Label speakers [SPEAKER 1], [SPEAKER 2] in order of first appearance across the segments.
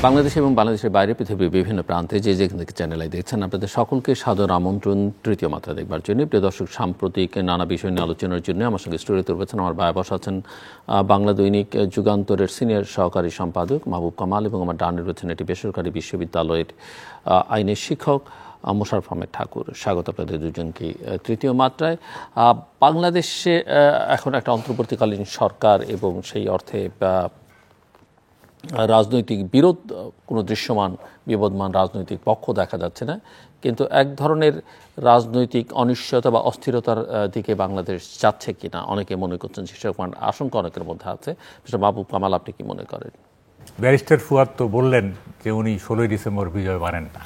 [SPEAKER 1] বাংলাদেশ এবং বাংলাদেশের বাইরে পৃথিবীর বিভিন্ন প্রান্তে যে যেখান থেকে চ্যানেলে দেখছেন আপনাদের সকলকে সাদর আমন্ত্রণ তৃতীয় মাত্রা দেখবার জন্য। প্রিয় দর্শক, সাম্প্রতিক নানা বিষয় নিয়ে আলোচনার জন্য আমার সঙ্গে স্টুডিওতে রয়েছেন আমার ভাই বসা আছেন বাংলা দৈনিক যুগান্তরের সিনিয়র সহকারী সম্পাদক মাহবুব কামাল, এবং আমার ডানে রয়েছেন একটি বেসরকারি বিশ্ববিদ্যালয়ের আইনের শিক্ষক মোশাররফ আহমেদ ঠাকুর। স্বাগত আপনাদের দুজনকেই তৃতীয় মাত্রায়। বাংলাদেশে এখন একটা অন্তর্বর্তীকালীন সরকার এবং সেই অর্থে রাজনৈতিক বিরোধ কোনো দৃশ্যমান বিবদমান রাজনৈতিক পক্ষ দেখা যাচ্ছে না, কিন্তু এক ধরনের রাজনৈতিক অনিশ্চয়তা বা অস্থিরতার দিকে বাংলাদেশ যাচ্ছে কিনা অনেকে মনে করছেন, সেসব আশঙ্কা অনেকের মধ্যে আছে। মিস্টার মাহবুব কামাল, আপনি কি মনে করেন?
[SPEAKER 2] ব্যারিস্টার ফুয়াদ তো বললেন যে উনি 16ই ডিসেম্বর বিজয় মানেন না,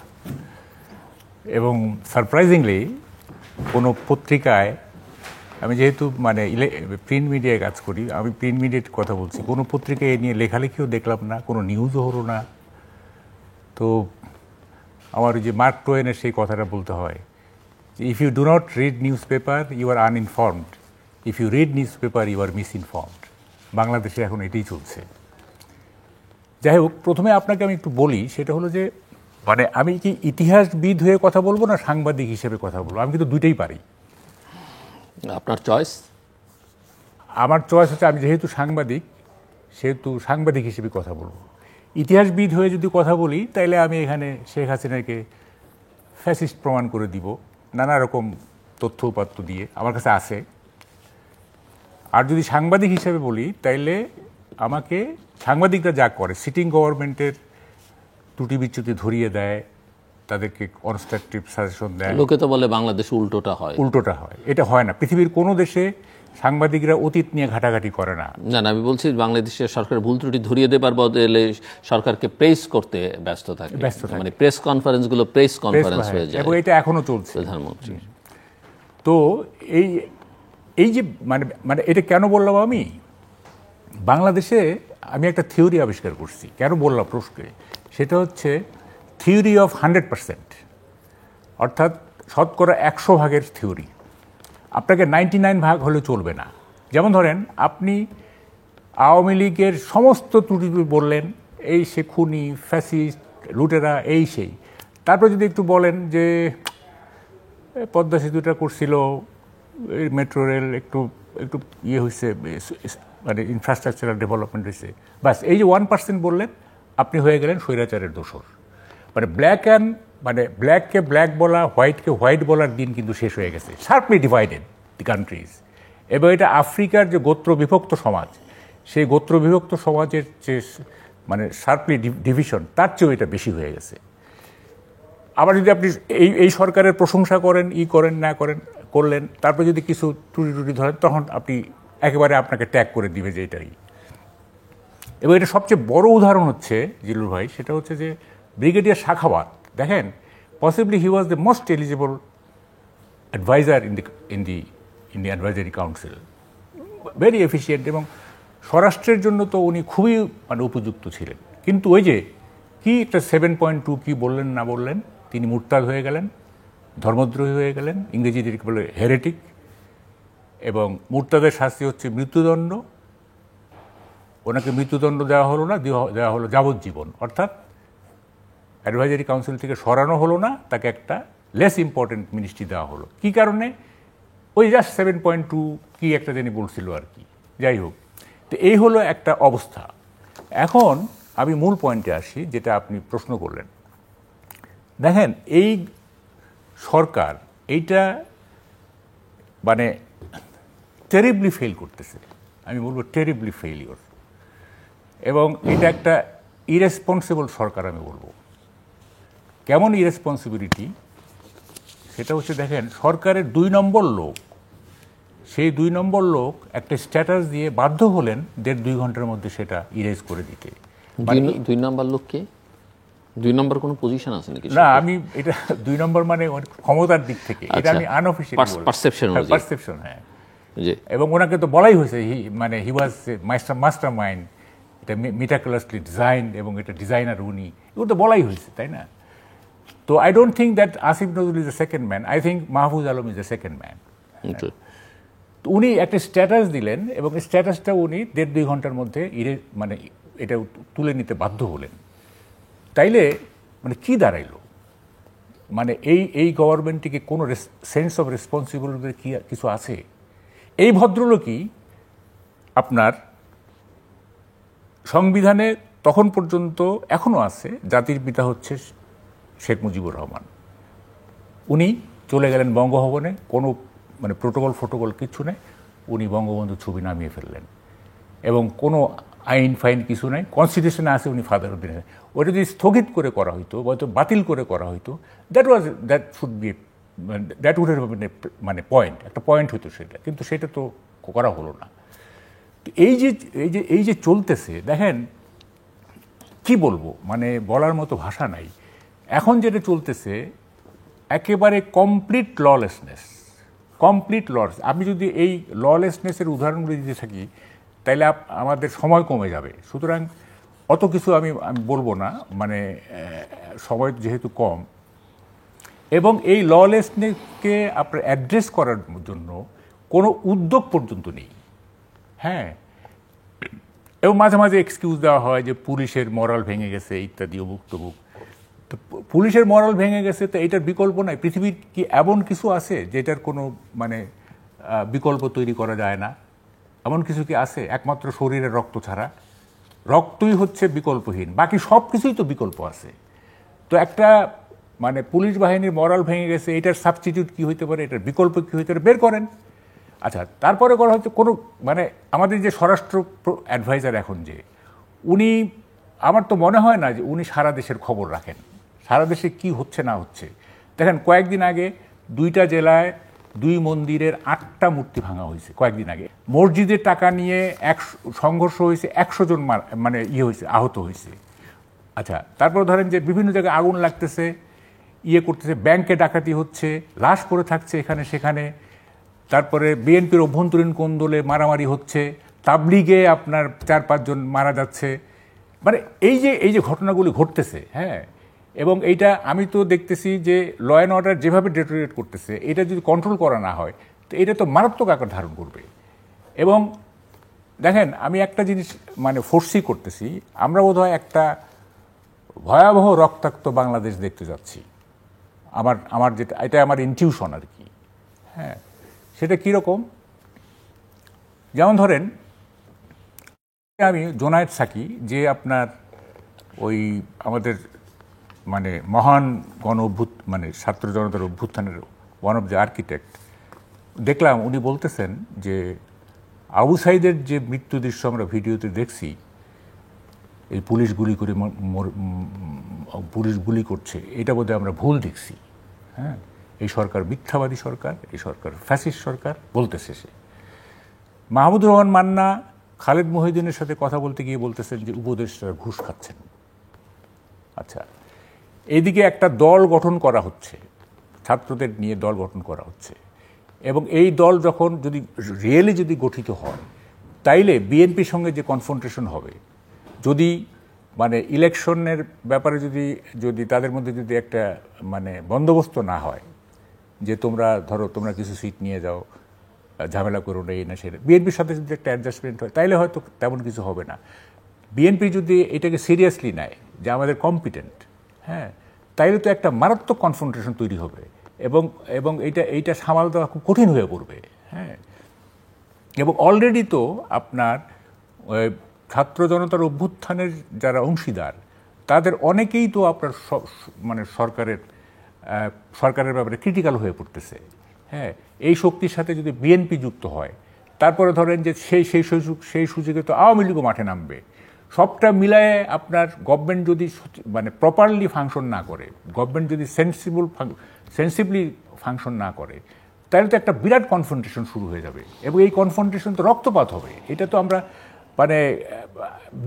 [SPEAKER 2] এবং সারপ্রাইজিংলি কোনো পত্রিকায়, আমি যেহেতু প্রিন্ট মিডিয়ায় কাজ করি, আমি প্রিন্ট মিডিয়ার কথা বলছি, কোনো পত্রিকায় এ নিয়ে লেখালেখিও দেখলাম না, কোনো নিউজও হলো না। তো আমার যে মার্ক টোয়েনের সেই কথাটা বলতে হয়, if you do not read newspaper you are uninformed, if you read newspaper you are misinformed. বাংলাদেশে এখন এটাই চলছে। যাই হোক, প্রথমে আপনাকে আমি একটু বলি, সেটা হলো যে আমি কি ইতিহাসবিদ হয়ে কথা বলবো না সাংবাদিক হিসেবে কথা বলবো? আমি কিন্তু দুইটাই পারি।
[SPEAKER 1] আপনার চয়েস?
[SPEAKER 2] আমার চয়েস হচ্ছে, আমি যেহেতু সাংবাদিক সেহেতু সাংবাদিক হিসেবে কথা বলবো। ইতিহাসবিদ হয়ে যদি কথা বলি তাইলে আমি এখানে শেখ হাসিনাকে ফ্যাসিস্ট প্রমাণ করে দিব নানা রকম তথ্য উপাত্ত দিয়ে, আমার কাছে আছে। আর যদি সাংবাদিক হিসেবে বলি তাইলে আমাকে সাংবাদিকরা যা করে, সিটিং গভর্নমেন্টের ত্রুটি বিচ্যুতি ধরিয়ে দেয়, তাদেরকে কনস্ট্রাকটিভ সাজেশন দেয়।
[SPEAKER 1] লোকে তো বলে বাংলাদেশে উল্টোটা হয়।
[SPEAKER 2] উল্টোটা হয়, এটা হয় না। পৃথিবীর কোনো দেশে সাংবাদিকরা অতীত নিয়ে ঘাটাঘাটি করে না।
[SPEAKER 1] না, আমি বলছি বাংলাদেশের সরকার ভুল ত্রুটি ধরিয়ে দেবার বদলে সরকারকে প্রেস করতে ব্যস্ত থাকে, মানে প্রেস কনফারেন্সগুলো প্রেস কনফারেন্স হয়ে যায়,
[SPEAKER 2] এবং এটা এখনো চলছে
[SPEAKER 1] প্রধানমন্ত্রী।
[SPEAKER 2] তো এই যে এটা কেন বললাম, আমি বাংলাদেশে আমি একটা থিওরি আবিষ্কার করছি। কেন বললাম প্রশ্নে, সেটা হচ্ছে থিওরি অফ 100%, অর্থাৎ শতকরা 100 ভাগের থিওরি। আপনাকে 99 ভাগ হলে চলবে না। যেমন ধরেন, আপনি আওয়ামী লীগের সমস্ত ত্রুটি বললেন, এই সে খুনি, ফ্যাসিস্ট, লুটেরা, এই সেই। তারপর যদি একটু বলেন যে পদ্মা সেতুটা করছিল, মেট্রো রেল একটু একটু হয়েছে, ইনফ্রাস্ট্রাকচারাল ডেভেলপমেন্ট হয়েছে, বাস এই যে 1% বললেন, আপনি হয়ে গেলেন স্বৈরাচারের দোসর। ব্ল্যাককে ব্ল্যাক বলা, হোয়াইটকে হোয়াইট বলার দিন কিন্তু শেষ হয়ে গেছে। Sharply divided the country's. এবং এটা আফ্রিকার যে গোত্র বিভক্ত সমাজ, সেই গোত্র বিভক্ত সমাজের যে শার্পলি ডিভিশন, তার চেয়েও এটা বেশি হয়ে গেছে। আবার যদি আপনি এই সরকারের প্রশংসা করেন, করেন না করলেন, তারপরে যদি কিছু ত্রুটি ধরেন, তখন আপনি একেবারে আপনাকে ট্যাগ করে দিবে যে এটাই। এবং এটা সবচেয়ে বড় উদাহরণ হচ্ছে জিলুর ভাই, সেটা হচ্ছে যে ব্রিগেডিয়ার সাখাওয়াত। দেখেন, possibly he was the most eligible adviser in the advisory council, very efficient, এবং স্বরাষ্ট্রের জন্য তো উনি খুবই উপযুক্ত ছিলেন। কিন্তু ওই যে কি একটা 7.2 কি বললেন না বললেন, তিনি মুরতাদ হয়ে গেলেন, ধর্মদ্রোহী হয়ে গেলেন, ইংরেজিতে বলে হেরেটিক, এবং মুরতাদের শাস্তি হচ্ছে মৃত্যুদণ্ড। ওনাকে মৃত্যুদণ্ড দেওয়া হলো না, দেওয়া হলো যাবজ্জীবন, অর্থাৎ অ্যাডভাইজারি কাউন্সিল থেকে সরানো হলো না, তাকে একটা লেস ইম্পর্টেন্ট মিনিস্ট্রি দেওয়া হলো। কি কারণে? ওই জাস্ট 7.2 কি একটা যিনি বলছিল আর কি। যাই হোক, তো এই হলো একটা অবস্থা। এখন আমি মূল পয়েন্টে আসি, যেটা আপনি প্রশ্ন করলেন। দেখেন, এই সরকার এইটা টেরিবলি ফেল করতেছে। আমি বলবো টেরিবলি ফেইলিওর, এবং এটা একটা ইরেসপন্সিবল সরকার আমি বলবো। কেমন ইরেসপন্সিবিলিটি? সেটা হচ্ছে, দেখেন, সরকারের 2 নম্বর লোক, সেই 2 নম্বর লোক একটা স্ট্যাটাস দিয়ে বাধ্য হলেন 1.5-2 ঘন্টার মধ্যে সেটা ইরেজ করে দিতে।
[SPEAKER 1] 2 নম্বর লোককে 2 নম্বর কোনো পজিশন আছে নাকি?
[SPEAKER 2] না, আমি এটা 2 নম্বর ক্ষমতার দিক থেকে, এটা আমি আনঅফিশিয়াল পারসেপশন। হ্যাঁ, এবং ওনাকে তো বলাই হয়েছে হি ওয়াজ মাস্টার মাইন্ড, এটা মিটাকুলাসলি ডিজাইন, এবং এটা ডিজাইনার উনি, এগুলো তো বলাই হয়েছে, তাই না? তো I don't think that Asif Nazrul is the second man, I think Mahfuz Alam is the second man. উনি একটা স্ট্যাটাস দিলেন, এবং স্ট্যাটাসটা উনি 1.5-2 ঘন্টার মধ্যে এটা তুলে নিতে বাধ্য হলেন। তাইলে মানে কি দাঁড়াইলো, মানে এই গভর্নমেন্টটিকে কোনো সেন্স অফ রেসপন্সিবিলিটি কি কিছু আছে? এই ভদ্রলোকই আপনার সংবিধানে তখন পর্যন্ত এখনো আছে, জাতির পিতা হচ্ছে শেখ মুজিবুর রহমান। উনি চলে গেলেন বঙ্গভবনে, কোনো মানে প্রোটোকল কিছু নেই, উনি বঙ্গবন্ধুর ছবি নামিয়ে ফেললেন এবং কোনো আইন ফাইন কিছু নেই, কনস্টিটিউশনে আছে উনি ফাদার অফ দ্য। ওটা যদি স্থগিত করে করা হইতো, হয়তো বাতিল করে করা হইতো, দ্যাট উড হ্যাভ বিন মানে পয়েন্ট, একটা পয়েন্ট হইতো সেটা, কিন্তু সেটা তো করা হলো না। এই যে চলতেছে, দেখেন কি বলবো, মানে বলার মতো ভাষা নাই। এখন যেটা চলতেছে একেবারে কমপ্লিট ললেসনেস। আমি যদি এই ললেসনেসের উদাহরণগুলো দিতে থাকি তাইলে আমাদের সময় কমে যাবে, সুতরাং অত কিছু আমি বলবো না, মানে সময় যেহেতু কম। এবং এই ললেসনেসকে আপনার অ্যাড্রেস করার জন্য কোনো উদ্যোগ পর্যন্ত নেই। হ্যাঁ, এবং মাঝে মাঝে এক্সকিউজ দেওয়া হয় যে পুলিশের মরাল ভেঙে গেছে ইত্যাদি, অমুক তমুক। তো পুলিশের মরাল ভেঙে গেছে, তো এটার বিকল্প নাই। পৃথিবীর কি এমন কিছু আছে যেটার কোনো মানে বিকল্প তৈরি করা যায় না? এমন কিছু কি আছে একমাত্র শরীরের রক্ত ছাড়া? রক্তই হচ্ছে বিকল্পহীন, বাকি সব কিছুই তো বিকল্প আছে। তো একটা মানে পুলিশ বাহিনীর মরাল ভেঙে গেছে, এটার সাবস্টিটিউট কি হইতে পারে, এটার বিকল্প কি হইতে পারে, বের করেন। আচ্ছা, তারপরে করা হচ্ছে কোনো মানে আমাদের যে স্বরাষ্ট্র অ্যাডভাইজার এখন যে উনি, আমার তো মনে হয় না যে উনি সারা দেশের খবর রাখেন, সারা দেশে কি হচ্ছে না হচ্ছে। দেখেন কয়েকদিন আগে 2টা জেলায় 2 মন্দিরের 8টা মূর্তি ভাঙা হয়েছে কয়েকদিন আগে। মসজিদের টাকা নিয়ে সংঘর্ষ হয়েছে, 100 জন মানে হয়েছে, আহত হয়েছে। আচ্ছা, তারপর ধরেন যে বিভিন্ন জায়গায় আগুন লাগতেছে, করতেছে, ব্যাংকে ডাকাতি হচ্ছে, লাশ পড়ে থাকছে এখানে সেখানে। তারপরে বিএনপির অভ্যন্তরীণ কোন্দলে মারামারি হচ্ছে, তাবলিগে আপনার 4-5 জন মারা যাচ্ছে। মানে এই যে ঘটনাগুলি ঘটতেছে, হ্যাঁ, এবং এইটা আমি তো দেখতেছি যে ল অ্যান্ড অর্ডার যেভাবে ডেটোরিয়েট করতেছে, এটা যদি কন্ট্রোল করা না হয় তো এটা তো মারাত্মক আকার ধারণ করবে। এবং দেখেন, আমি একটা জিনিস মানে ফোর্সি করতেছি, আমরা বোধহয় একটা ভয়াবহ রক্তাক্ত বাংলাদেশ দেখতে যাচ্ছি। আমার যেটা, এটা আমার ইনটিউশন আর কি। হ্যাঁ, সেটা কীরকম? যেমন ধরেন আমি জোনায়েদ সাকি, যে আপনার ওই আমাদের মানে মহান মানে ছাত্র জনতার অভ্যুত্থানের ওয়ান অফ দ্য আর্কিটেক্ট, দেখলাম উনি বলতেছেন যে আবু সাইদের যে মৃত্যু দৃশ্য আমরা ভিডিওতে দেখছি, এই পুলিশ গুলি করছে, এটা বোধহয় আমরা ভুল দেখছি। হ্যাঁ, এই সরকার মিথ্যাবাদী সরকার, এই সরকার ফ্যাসিস্ট সরকার বলতেছে সে। মাহমুদুর রহমান মান্না খালেদ মহিউদ্দিনের সাথে কথা বলতে গিয়ে বলতেছেন যে উপদেষ্টারা ঘুষ খাচ্ছেন। আচ্ছা, এইদিকে একটা দল গঠন করা হচ্ছে, ছাত্রদের নিয়ে দল গঠন করা হচ্ছে, এবং এই দল যখন যদি গঠিত হয়, তাইলে বিএনপির সঙ্গে যে কনফ্রন্টেশন হবে, যদি মানে ইলেকশনের ব্যাপারে যদি তাদের মধ্যে যদি একটা মানে বন্দোবস্ত না হয় যে তোমরা কিছু সিট নিয়ে যাও, ঝামেলা করো না, এই না সেটা, বিএনপির সাথে যদি একটা অ্যাডজাস্টমেন্ট হয় তাইলে হয়তো তেমন কিছু হবে না। বিএনপি যদি এটাকে সিরিয়াসলি নেয় যে আমাদের কম্পিটেন্ট, হ্যাঁ, তাইলে তো একটা মারাত্মক কনফ্রন্টেশন তৈরি হবে, এবং এইটা সামাল দেওয়া খুব কঠিন হয়ে পড়বে। হ্যাঁ, এবং অলরেডি তো আপনার ছাত্র জনতার অভ্যুত্থানের যারা অংশীদার, তাদের অনেকেই তো আপনার মানে সরকারের ব্যাপারে ক্রিটিক্যাল হয়ে পড়তেছে। হ্যাঁ, এই শক্তির সাথে যদি বিএনপি যুক্ত হয়, তারপরে ধরেন যে সেই সুযোগে তো আওয়ামী লীগও মাঠে নামবে। সবটা মিলায়ে আপনার গভর্নমেন্ট যদি মানে প্রপারলি ফাংশন না করে, গভর্নমেন্ট যদি সেন্সিবলি ফাংশন না করে, তাহলে তো একটা বিরাট কনফ্রন্টেশন শুরু হয়ে যাবে, এবং এই কনফ্রন্টেশন তো রক্তপাত হবে। এটা তো আমরা মানে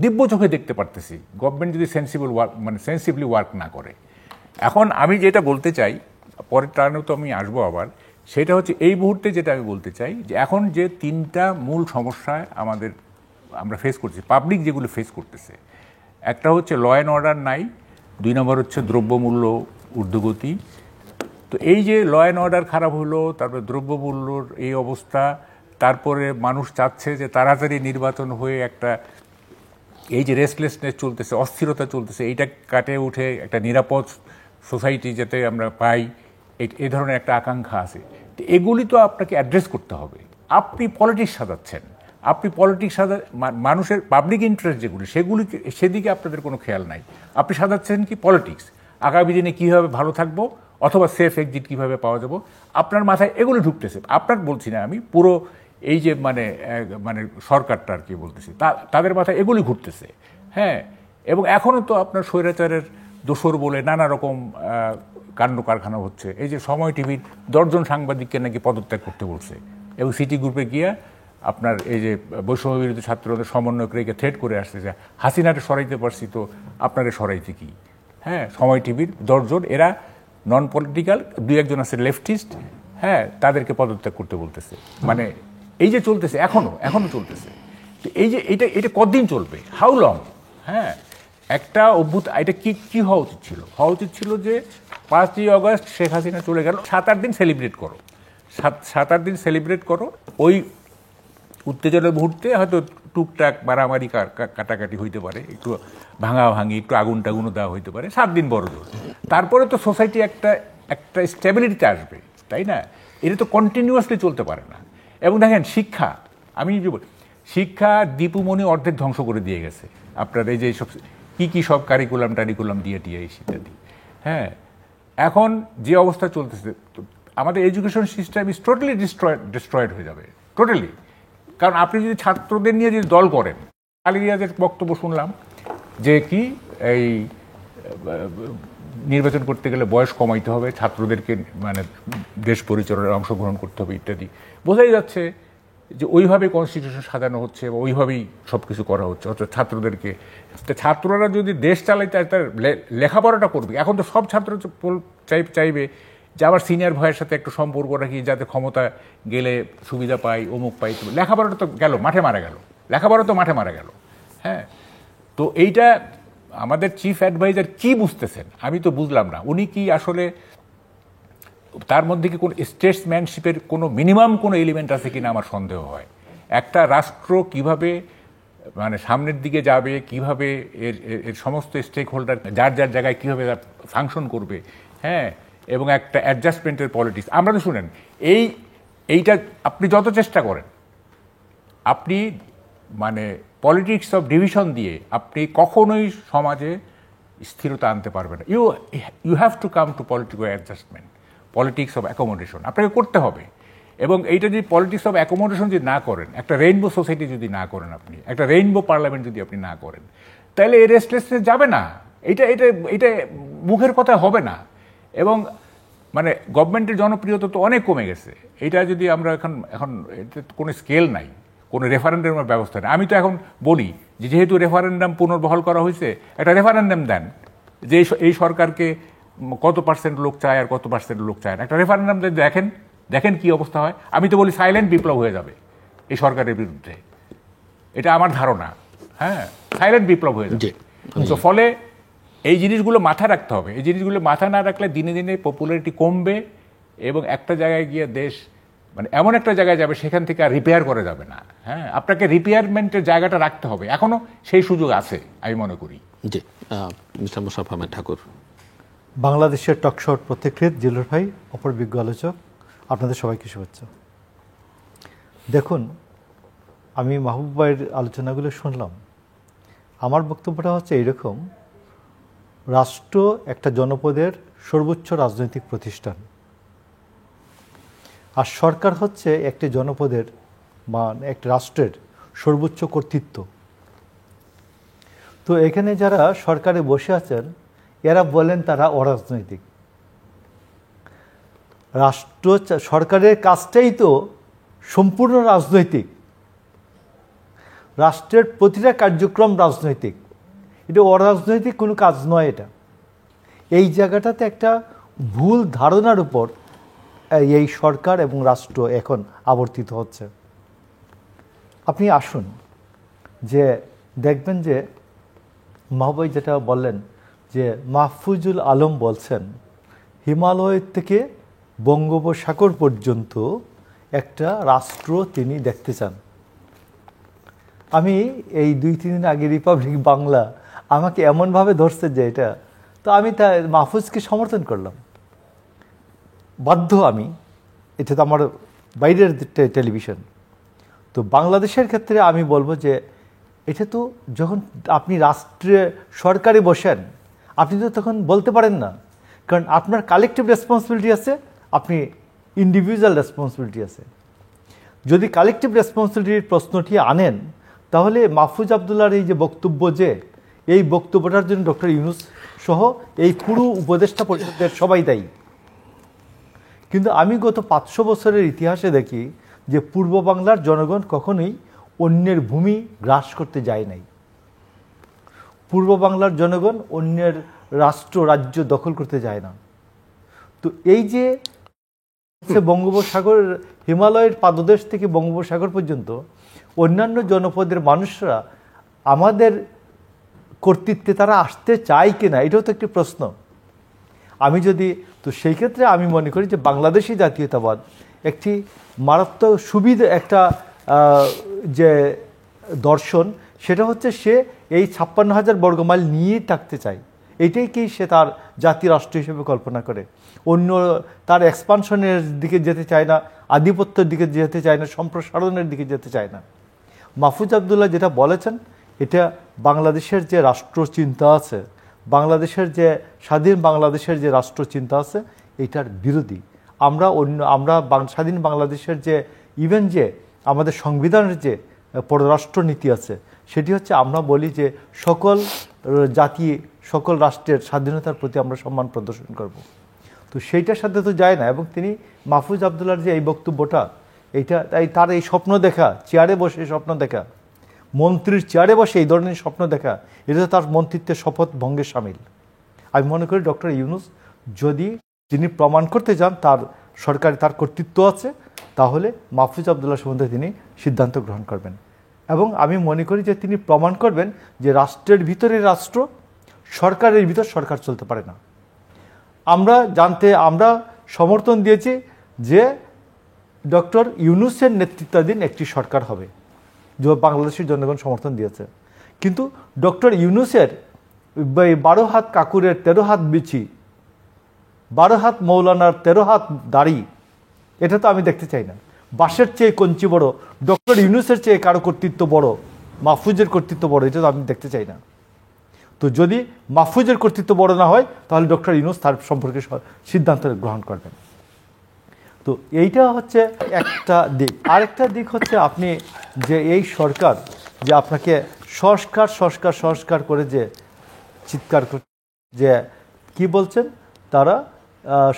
[SPEAKER 2] দিব্য চোখে দেখতে পারতেছি, গভর্নমেন্ট যদি সেন্সিবলি ওয়ার্ক না করে। এখন আমি যেটা বলতে চাই, পরের টার্নেও তো আমি আসবো আবার, সেটা হচ্ছে এই মুহূর্তে যেটা আমি বলতে চাই যে এখন যে 3টা মূল সমস্যায় আমরা ফেস করছি, পাবলিক যেগুলো ফেস করতেছে, একটা হচ্ছে ল অ্যান্ড অর্ডার নাই, 2 নম্বর হচ্ছে দ্রব্যমূল্য ঊর্ধ্বগতি। তো এই যে ল অ্যান্ড অর্ডার খারাপ হলো, তারপরে দ্রব্যমূল্যর এই অবস্থা, তারপরে মানুষ চাচ্ছে যে তাড়াতাড়ি নির্বাচন হয়ে একটা এই যে রেস্টলেসনেস চলতেছে, অস্থিরতা চলতেছে, এইটা কাটে উঠে একটা নিরাপদ সোসাইটি যাতে আমরা পাই, এই ধরনের একটা আকাঙ্ক্ষা আছে। তো এগুলি তো আপনাকে অ্যাড্রেস করতে হবে। আপনি পলিটিক্স সাজাচ্ছেন, আপনি পলিটিক্স মানুষের পাবলিক ইন্টারেস্ট যেগুলি সেদিকে আপনাদের কোনো খেয়াল নাই। আপনি সাজাচ্ছেন কি পলিটিক্স, আগামী দিনে কীভাবে ভালো থাকবো অথবা সেফ এক্সিট কীভাবে পাওয়া যাবো, আপনার মাথায় এগুলো ঢুকতেছে। আপনার বলছি না আমি, পুরো এই যে মানে সরকারটা আর কি বলতেছি, তাদের মাথায় এগুলি ঘুরতেছে। হ্যাঁ, এবং এখনও তো আপনার স্বৈরাচারের দোসর বলে নানা রকম কাণ্ড কারখানা হচ্ছে। এই যে সময় টিভির 10 জন সাংবাদিককে নাকি পদত্যাগ করতে বলছে, এবং সিটি গ্রুপে গিয়া আপনার এই যে বৈষম্য বিরোধী ছাত্রদের সমন্বয়ককে থ্রেট করে আসছে যে হাসিনারে সরাইতে পারছি তো আপনারে সরাইতে কি। হ্যাঁ, সময় টিভির 10 জন, এরা নন পলিটিক্যাল, 2-1 জন আছে লেফটিস্ট, হ্যাঁ, তাদেরকে পদত্যাগ করতে বলতেছে। মানে এই যে চলতেছে, এখনো চলতেছে। তো এই যে এটা কতদিন চলবে, হাউ লং? হ্যাঁ, একটা এটা কি হওয়া উচিত ছিল? হওয়া উচিত ছিল যে 5ই অগস্ট শেখ হাসিনা চলে গেল, 7-8 দিন সেলিব্রেট করো, 7-8 দিন সেলিব্রেট করো। ওই উত্তেজনার মুহূর্তে হয়তো টুকটাক মারামারি কাটাকাটি হইতে পারে, একটু ভাঙাভাঙি, একটু আগুন টাগুনও দেওয়া হইতে পারে, 7 দিন বড় জোর। তারপরে তো সোসাইটি একটা স্টেবিলিটিতে আসবে, তাই না? এটা তো কন্টিনিউয়াসলি চলতে পারে না। এবং দেখেন শিক্ষা, আমি যে বলি, শিক্ষা দীপুমণি অর্ধেক ধ্বংস করে দিয়ে গেছে আপনার এই যে সব কী সব কারিকুলাম দিয়ে ইত্যাদি। হ্যাঁ, এখন যে অবস্থা চলতেছে, আমাদের education system is totally destroyed হয়ে যাবে, টোটালি। কারণ আপনি যদি ছাত্রদের নিয়ে যদি দল করেন, আলী রিয়াজের বক্তব্য শুনলাম যে কি এই নির্বাচন করতে গেলে বয়স কমাইতে হবে, ছাত্রদেরকে মানে দেশ পরিচালনায় অংশগ্রহণ করতে হবে ইত্যাদি, বোঝাই যাচ্ছে যে ওইভাবে কনস্টিটিউশন সাজানো হচ্ছে বা ওইভাবেই সব কিছু করা হচ্ছে। অর্থাৎ ছাত্রদেরকে, ছাত্ররা যদি দেশ চালাইতে তার লেখাপড়াটা করবে। এখন তো সব ছাত্র চাইবে যে আমার সিনিয়র ভাইয়ের সাথে একটু সম্পর্ক রাখি, যাতে ক্ষমতা গেলে সুবিধা পাই, অমুক পাই। লেখাপড়াটা তো গেল মাঠে মারা গেল, লেখাপড়া তো মাঠে মারা গেল। হ্যাঁ, তো এইটা আমাদের চিফ অ্যাডভাইজার কি বুঝতেছেন আমি তো বুঝলাম না। উনি কি আসলে তার মধ্যে কি কোনো স্টেটসম্যানশিপের কোনো মিনিমাম কোনো এলিমেন্ট আছে কিনা আমার সন্দেহ হয়। একটা রাষ্ট্র কিভাবে মানে সামনের দিকে যাবে, কিভাবে এর সমস্ত স্টেক হোল্ডার যার জায়গায় কীভাবে ফাংশন করবে, হ্যাঁ, এবং একটা অ্যাডজাস্টমেন্টের পলিটিক্স। আমরা তো শুনেন এইটা আপনি যত চেষ্টা করেন, আপনি মানে পলিটিক্স অফ ডিভিশন দিয়ে আপনি কখনোই সমাজে স্থিরতা আনতে পারবেন না। You have to come to political adjustment, politics of accommodation আপনাকে করতে হবে। এবং এইটা যদি পলিটিক্স অফ অ্যাকোমোডেশন যদি না করেন, একটা রেইনবো সোসাইটি যদি না করেন, আপনি একটা রেইনবো পার্লামেন্ট যদি আপনি না করেন, তাহলে এই রেস্টলেসনেস যাবে না। এটা মুখের কথা হবে না। এবং মানে গভর্নমেন্টের জনপ্রিয়তা তো অনেক কমে গেছে। এটা যদি আমরা এখন কোনো স্কেল নাই, কোনো রেফারেন্ডামের ব্যবস্থা নেই। আমি তো এখন বলি যে যেহেতু রেফারেন্ডাম পুনর্বহাল করা হয়েছে, একটা রেফারেন্ডাম দেন যে এই সরকারকে কত পার্সেন্ট লোক চায় আর কত পার্সেন্ট লোক চায় না। একটা রেফারেন্ডাম দেখেন কি অবস্থা হয়। আমি তো বলি সাইলেন্ট বিপ্লব হয়ে যাবে এই সরকারের বিরুদ্ধে, এটা আমার ধারণা। হ্যাঁ, সাইলেন্ট বিপ্লব হয়ে যাবে। তো ফলে এই জিনিসগুলো মাথায় রাখতে হবে। এই জিনিসগুলো মাথায় না রাখলে দিনে দিনে পপুলারিটি কমবে এবং একটা জায়গায় গিয়ে দেশ মানে এমন একটা জায়গায় যাবে সেখান থেকে আর রিপেয়ার করা যাবে না। হ্যাঁ, আপনাকে রিপেয়ারমেন্টের জায়গাটা রাখতে হবে, এখনো সেই সুযোগ আছে আমি মনে করি।
[SPEAKER 1] জি, মিস্টার মোশাররফ আহমেদ ঠাকুর।
[SPEAKER 3] বাংলাদেশের টকশোর প্রত্যেকৃত জিলুর ভাই, অপর বিজ্ঞ আলোচক, আপনাদের সবাইকে শুভেচ্ছা। দেখুন, আমি মাহবুব ভাইয়ের আলোচনাগুলো শুনলাম। আমার বক্তব্যটা হচ্ছে এইরকম, রাষ্ট্র একটা জনপদের সর্বোচ্চ রাজনৈতিক প্রতিষ্ঠান, আর সরকার হচ্ছে একটি জনপদের বা একটি রাষ্ট্রের সর্বোচ্চ কর্তৃত্ব। তো এখানে যারা সরকারে বসে আছেন এরা বলেন তারা অরাজনৈতিক। রাষ্ট্র সরকারের কাজটাই তো সম্পূর্ণ রাজনৈতিক, রাষ্ট্রের প্রতিটা কার্যক্রম রাজনৈতিক, এটা অরাজনৈতিক কোনো কাজ নয়। এটা এই জায়গাটাতে একটা ভুল ধারণার উপর এই সরকার এবং রাষ্ট্র এখন আবর্তিত হচ্ছে। আপনি আসুন যে দেখবেন যে মাহবুব যেটা বললেন যে মাহফুজুল আলম বলছেন হিমালয় থেকে বঙ্গোপসাগর পর্যন্ত একটা রাষ্ট্র তিনি দেখতে চান। আমি এই 2-3 দিন আগে রিপাবলিক বাংলা আমাকে এমনভাবে ধরছে যে এটা, তো আমি তা মাহফুজকে সমর্থন করলাম, বাধ্য আমি, এটা তো আমার বাইরের টেলিভিশন। তো বাংলাদেশের ক্ষেত্রে আমি বলবো যে এটা তো যখন আপনি রাষ্ট্রে সরকারে বসেন, আপনি তো তখন বলতে পারেন না, কারণ আপনার কালেকটিভ রেসপন্সিবিলিটি আছে, আপনি ইন্ডিভিজুয়াল রেসপন্সিবিলিটি আছে। যদি কালেকটিভ রেসপন্সিবিলিটির প্রশ্নটি আনেন, তাহলে মাহফুজ আবদুল্লাহর এই যে বক্তব্য, যে এই বক্তব্যটার জন্য ডক্টর ইউনূস সহ এই পুরো উপদেষ্টা পরিষদের সবাই দায়ী। কিন্তু আমি গত 500 বছরের ইতিহাসে দেখি যে পূর্ব বাংলার জনগণ কখনোই অন্যের ভূমি গ্রাস করতে যায় নাই। পূর্ব বাংলার জনগণ অন্যের রাষ্ট্র রাজ্য দখল করতে যায় না। তো এই যে বঙ্গোপসাগর, হিমালয়ের পাদদেশ থেকে বঙ্গোপসাগর পর্যন্ত অন্যান্য জনপদের মানুষরা আমাদের কর্তৃত্বে তারা আসতে চায় কিনা, এটাও তো একটি প্রশ্ন। আমি যদি, তো সেই ক্ষেত্রে আমি মনে করি যে বাংলাদেশি জাতীয়তাবাদ একটি মারাত্মক সুবিধা, একটা যে দর্শন, সেটা হচ্ছে সে এই 56,000 বর্গমাইল নিয়েই থাকতে চায়। এটাই কি সে তার জাতি রাষ্ট্র হিসেবে কল্পনা করে। অন্য তার এক্সপানশনের দিকে যেতে চায় না, আধিপত্যের দিকে যেতে চায় না, সম্প্রসারণের দিকে যেতে চায় না। মাহফুজ আবদুল্লাহ যেটা বলেছেন, এটা বাংলাদেশের যে রাষ্ট্র চিন্তা আছে, বাংলাদেশের যে স্বাধীন বাংলাদেশের যে রাষ্ট্র চিন্তা আছে, এটার বিরোধী। আমরা স্বাধীন বাংলাদেশের যে ইভেন যে আমাদের সংবিধানের যে পররাষ্ট্র নীতি আছে, সেটি হচ্ছে আমরা বলি যে সকল জাতি, সকল রাষ্ট্রের স্বাধীনতার প্রতি আমরা সম্মান প্রদর্শন করব। তো সেইটার সাথে তো যায় না। এবং তিনি মাহফুজ আবদুল্লাহর যে এই বক্তব্যটা, এইটা তাই তার এই স্বপ্ন দেখা, চেয়ারে বসে স্বপ্ন দেখা, মন্ত্রীর চেয়ারে বসে এই ধরনের স্বপ্ন দেখা, এটা তো তার মন্ত্রিত্বের শপথ ভঙ্গের সামিল। আমি মনে করি ডক্টর ইউনূস যদি তিনি প্রমাণ করতে যান তার সরকারে তার কর্তৃত্ব আছে, তাহলে মাহফুজ আবদুল্লাহ সম্বন্ধে তিনি সিদ্ধান্ত গ্রহণ করবেন। এবং আমি মনে করি যে তিনি প্রমাণ করবেন যে রাষ্ট্রের ভিতরে রাষ্ট্র, সরকারের ভিতর সরকার চলতে পারে না। আমরা সমর্থন দিয়েছি যে ডক্টর ইউনূসের নেতৃত্বাধীন একটি সরকার হবে, যে বাংলাদেশের জনগণ সমর্থন দিয়েছে। কিন্তু ডক্টর ইউনূসের 12 হাত কাকুরের 13 হাত বিচি, 12 হাত মৌলানার 13 হাত দাড়ি, এটা তো আমি দেখতে চাই না। বাঁশের চেয়ে কঞ্চি বড়, ডক্টর ইউনূসের চেয়ে কারো কর্তৃত্ব বড়, মাহফুজের কর্তৃত্ব বড়, এটা তো আমি দেখতে চাই না। তো যদি মাহফুজের কর্তৃত্ব বড় না হয়, তাহলে ডক্টর ইউনূস তার সম্পর্কে সিদ্ধান্ত গ্রহণ করবেন। তো এইটা হচ্ছে একটা দিক। আরেকটা দিক হচ্ছে আপনি যে এই সরকার যে আপনাকে সংস্কার সংস্কার সংস্কার করে যে চিৎকার করছে, যে কি বলছেন তারা,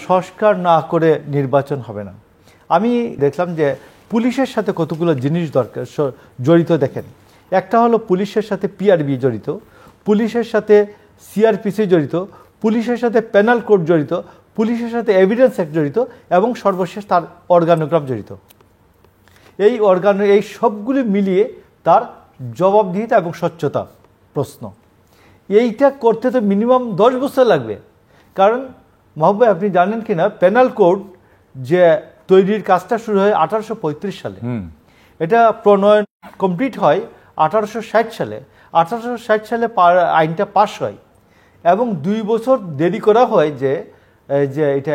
[SPEAKER 3] সংস্কার না করে নির্বাচন হবে না। আমি দেখলাম যে পুলিশের সাথে কতগুলো জিনিস দরকার জড়িত। দেখেন, একটা হলো পুলিশের সাথে পিআরবি জড়িত, পুলিশের সাথে সিআরপিসি জড়িত, পুলিশের সাথে পেনাল কোড জড়িত, পুলিশের সাথে এভিডেন্স অ্যাক্ট জড়িত, এবং সর্বশেষ তার অর্গানোগ্রাম জড়িত। এই সবগুলি মিলিয়ে তার জবাবদিহিতা এবং স্বচ্ছতা প্রশ্ন। এইটা করতে তো মিনিমাম 10 বছর লাগবে। কারণ মাহবুব ভাই, আপনি জানেন কিনা, পেনাল কোড যে তৈরির কাজটা শুরু হয় 1835 সালে, এটা প্রণয়ন কমপ্লিট হয় 1860 সালে। 1860 সালে আইনটা পাস হয়, এবং 2 বছর দেরি করা হয় যে এটা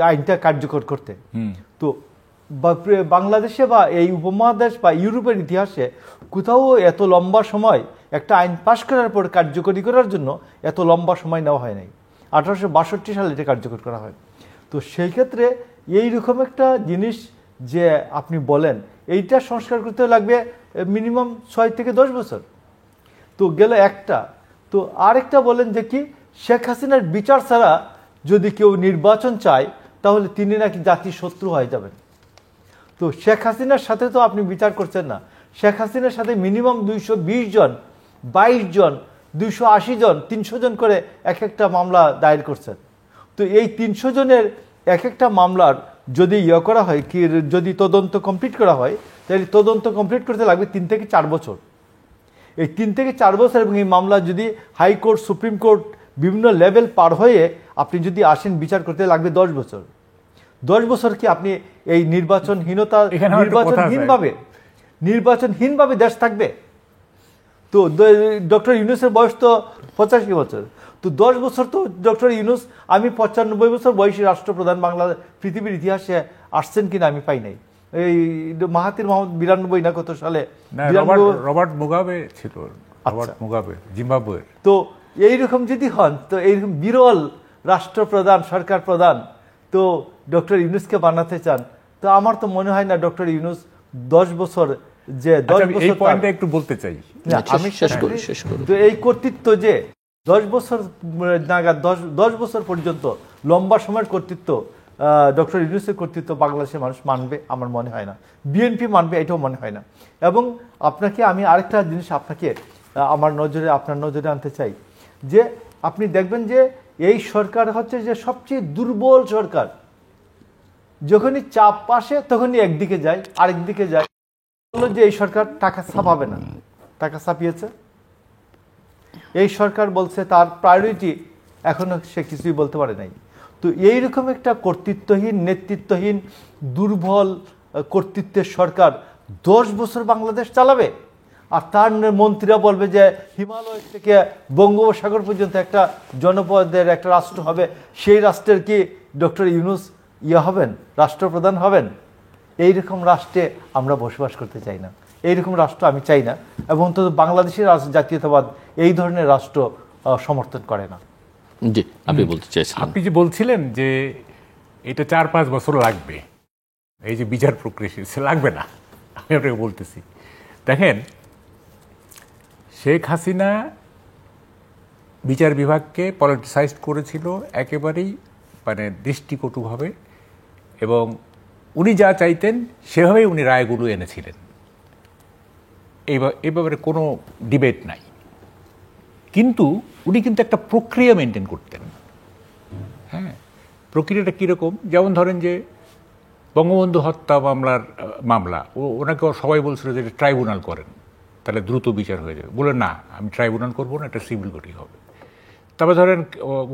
[SPEAKER 3] আইনটা কার্যকর করতে। তো বাংলাদেশে বা এই উপমহাদেশ বা ইউরোপের ইতিহাসে কোথাও এত লম্বা সময় একটা আইন পাশ করার পর কার্যকরী করার জন্য এত লম্বা সময় নেওয়া হয় নাই। 1862 সালে এটা কার্যকর করা হয়। তো সেই ক্ষেত্রে এইরকম একটা জিনিস যে আপনি বলেন, এইটা সংস্কার করতে লাগবে মিনিমাম 6 থেকে 10 বছর। তো গেল একটা। তো আরেকটা বলেন যে কি, শেখ হাসিনার বিচার ছাড়া যদি কেউ নির্বাচন চায়, তাহলে তিনি নাকি জাতির শত্রু হয়ে যাবেন। তো শেখ হাসিনার সাথে তো আপনি বিচার করছেন না। শেখ হাসিনার সাথে মিনিমাম 220 জন, 22 জন, 280 জন, 300 জন করে এক একটা মামলা দায়ের করছেন। তো এই 300 জনের এক একটা মামলার যদি করা হয়, কি যদি তদন্ত কমপ্লিট করা হয়, তাহলে তদন্ত কমপ্লিট করতে লাগবে 3 থেকে 4 বছর। এই 3 থেকে 4 বছর, এবং এই মামলা যদি হাইকোর্ট, সুপ্রিম কোর্ট বিভিন্ন লেভেল পার হয়ে আপনি যদি আসেন, বিচার করতে লাগবে 10 বছর। 10 বছর কি আপনি এই নির্বাচনহীনভাবে দেশ থাকবে? তো ডক্টর ইউনূসের বয়স তো 85 বছর, তো 10 বছর তো ডক্টর ইউনূস, আমি 95 বছর বয়সী রাষ্ট্রপ্রধান বাংলা পৃথিবীর ইতিহাসে আসছেন কিনা আমি পাই নাই। এই মাহাতির মোহাম্মদ 92 না কত সালে,
[SPEAKER 2] রবার্ট মুগাবে ছিল, রবার্ট মুগাবে জিম্বাবুয়ের।
[SPEAKER 3] তো এইরকম যদি হন, তো এইরকম বিরল রাষ্ট্রপ্রধান, সরকার প্রধান, তো ডক্টর ইউনূসকে বানাতে চান, তো আমার তো মনে হয় না ডক্টর ইউনূস 10 বছর যে 10 বছর
[SPEAKER 2] পয়েন্টটা একটু বলতে চাই,
[SPEAKER 3] আমি শেষ করি। তো এই কর্তৃত্ব যে 10 বছর নাগাদ, 10 বছর পর্যন্ত লম্বা সময়ের কর্তৃত্ব, ডক্টর ইউনূসের কর্তৃত্ব বাংলাদেশের মানুষ মানবে আমার মনে হয় না, বিএনপি মানবে এটাও মনে হয় না। এবং আপনাকে আমি আরেকটা জিনিস আপনাকে আপনার নজরে আনতে চাই, যে আপনি দেখবেন যে এই সরকার হচ্ছে যে সবচেয়ে দুর্বল সরকার। যখনই চাপ আসে তখনই একদিকে যায়, আরেকদিকে যায়। বললো যে এই সরকার টাকা ছাপাবে না, টাকা ছাপিয়েছে। এই সরকার বলছে তার প্রায়োরিটি, এখনো সে কিছুই বলতে পারে নাই। তো এইরকম একটা কর্তৃত্বহীন, নেতৃত্বহীন, দুর্বল কর্তৃত্বের সরকার 10 বছর বাংলাদেশ চালাবে, আর তার মন্ত্রীরা বলবে যে হিমালয় থেকে বঙ্গোপসাগর পর্যন্ত একটা জনপদের একটা রাষ্ট্র হবে, সেই রাষ্ট্রের কি ডক্টর ইউনূস হবেন, রাষ্ট্রপ্রধান হবেন? এইরকম রাষ্ট্রে আমরা বসবাস করতে চাই না, এইরকম রাষ্ট্র আমি চাই না, এবং তো বাংলাদেশের জাতীয়তাবাদ এই ধরনের রাষ্ট্র সমর্থন করে না।
[SPEAKER 1] জি, আপনি বলতে চাইছেন,
[SPEAKER 2] আপনি যে বলছিলেন যে এটা 4-5 বছর লাগবে, এই যে বিচার প্রক্রিয়া সে লাগবে না, আমি আপনাকে বলতেছি। দেখেন, শেখ হাসিনা বিচার বিভাগকে পলিটিসাইজ করেছিল একেবারেই মানে দৃষ্টিকটুভাবে, এবং উনি যা চাইতেন সেভাবেই উনি রায়গুলো এনেছিলেন। এই ব্যাপারে কোনো ডিবেট নাই। কিন্তু উনি কিন্তু একটা প্রক্রিয়া মেনটেন করতেন। হ্যাঁ, প্রক্রিয়াটা কীরকম? যেমন ধরেন যে বঙ্গবন্ধু হত্যা মামলা ওনাকে সবাই বলছিল যে ট্রাইব্যুনাল করেন, তাহলে দ্রুত বিচার হয়ে যাবে। বলে না, আমি ট্রাইব্যুনাল করবো না, একটা সিভিল কোর্টই হবে। তারপরে ধরেন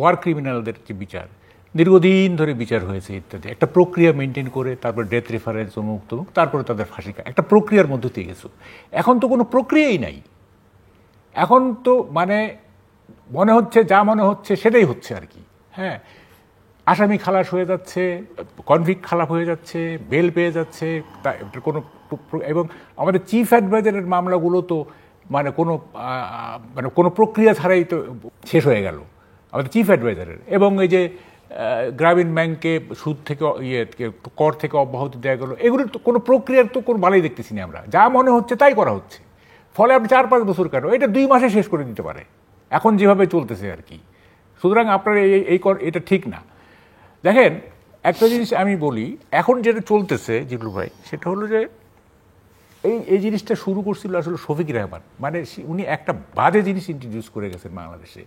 [SPEAKER 2] ওয়ার ক্রিমিনালদের যে বিচার, দীর্ঘদিন ধরে বিচার হয়েছে ইত্যাদি, একটা প্রক্রিয়া মেনটেন করে, তারপর ডেথ রেফারেন্স অমুক তমুক, তারপরে তাদের ফাঁসি, একটা প্রক্রিয়ার মধ্যে দিয়ে গেছো। এখন তো কোনো প্রক্রিয়াই নাই। এখন তো মানে মনে হচ্ছে, যা মনে হচ্ছে সেটাই হচ্ছে আর কি। হ্যাঁ, আসামি খালাস হয়ে যাচ্ছে, কনভিক্ট খালাপ হয়ে যাচ্ছে, বেল পেয়ে যাচ্ছে কোনো, এবং আমাদের চিফ অ্যাডভাইজারের মামলাগুলো তো মানে কোনো প্রক্রিয়া ছাড়াই তো শেষ হয়ে গেল আমাদের চিফ অ্যাডভাইজারের। এবং এই যে গ্রামীণ ব্যাংকে সুদ থেকে কর থেকে অব্যাহতি দেওয়া গেল, এগুলোর তো কোনো প্রক্রিয়ার তো কোনো বালাই দেখতেছি না আমরা, যা মনে হচ্ছে তাই করা হচ্ছে। ফলে আপনি 4-5 বছর কেন, এটা 2 মাসে শেষ করে দিতে পারে এখন যেভাবে চলতেছে আর কি। সুতরাং আপনার এটা ঠিক না। দেখেন, একটা জিনিস আমি বলি, এখন যেটা চলতেছে জিল্লু ভাই, সেটা হলো যে এই জিনিসটা শুরু করছিল আসলে শফিক রেহমান। মানে উনি একটা বাজে জিনিস ইন্ট্রোডিউস করে গেছেন বাংলাদেশে,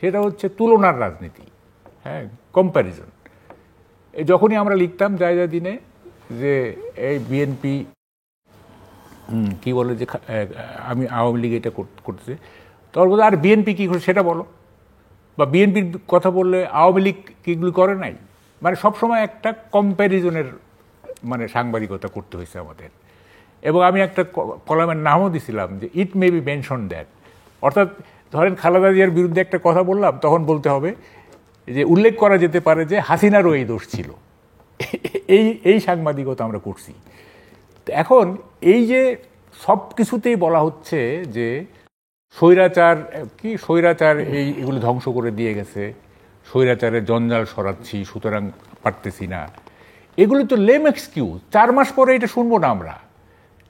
[SPEAKER 2] সেটা হচ্ছে তুলনার রাজনীতি। হ্যাঁ, কম্প্যারিজন। যখনই আমরা লিখতাম যায় দিনে যে এই বিএনপি কি বলে যে আমি আওয়ামী লীগ এটা করতেছে, তখন বলতে আর বিএনপি কী করে সেটা বলো, বা বিএনপির কথা বললে আওয়ামী লীগ কীগুলি করে নাই। মানে সবসময় একটা কম্প্যারিজনের মানে সাংবাদিকতা করতে হয়েছে আমাদের। এবং আমি একটা কলামের নামও দিছিলাম যে ইট মে বি মেনশন দ্যাট, অর্থাৎ ধরেন খালেদা জিয়ার বিরুদ্ধে একটা কথা বললাম, তখন বলতে হবে যে উল্লেখ করা যেতে পারে যে হাসিনারও এই দোষ ছিল। এই সাংবাদিকতা আমরা করছি। এখন এই যে সব কিছুতেই বলা হচ্ছে যে স্বৈরাচার এগুলো ধ্বংস করে দিয়ে গেছে, স্বৈরাচারের জঞ্জাল সরাচ্ছি, সুতরাং পারতেছি না, এগুলো তো লেম এক্সকিউজ। 4 মাস পরে এটা শুনবো না আমরা,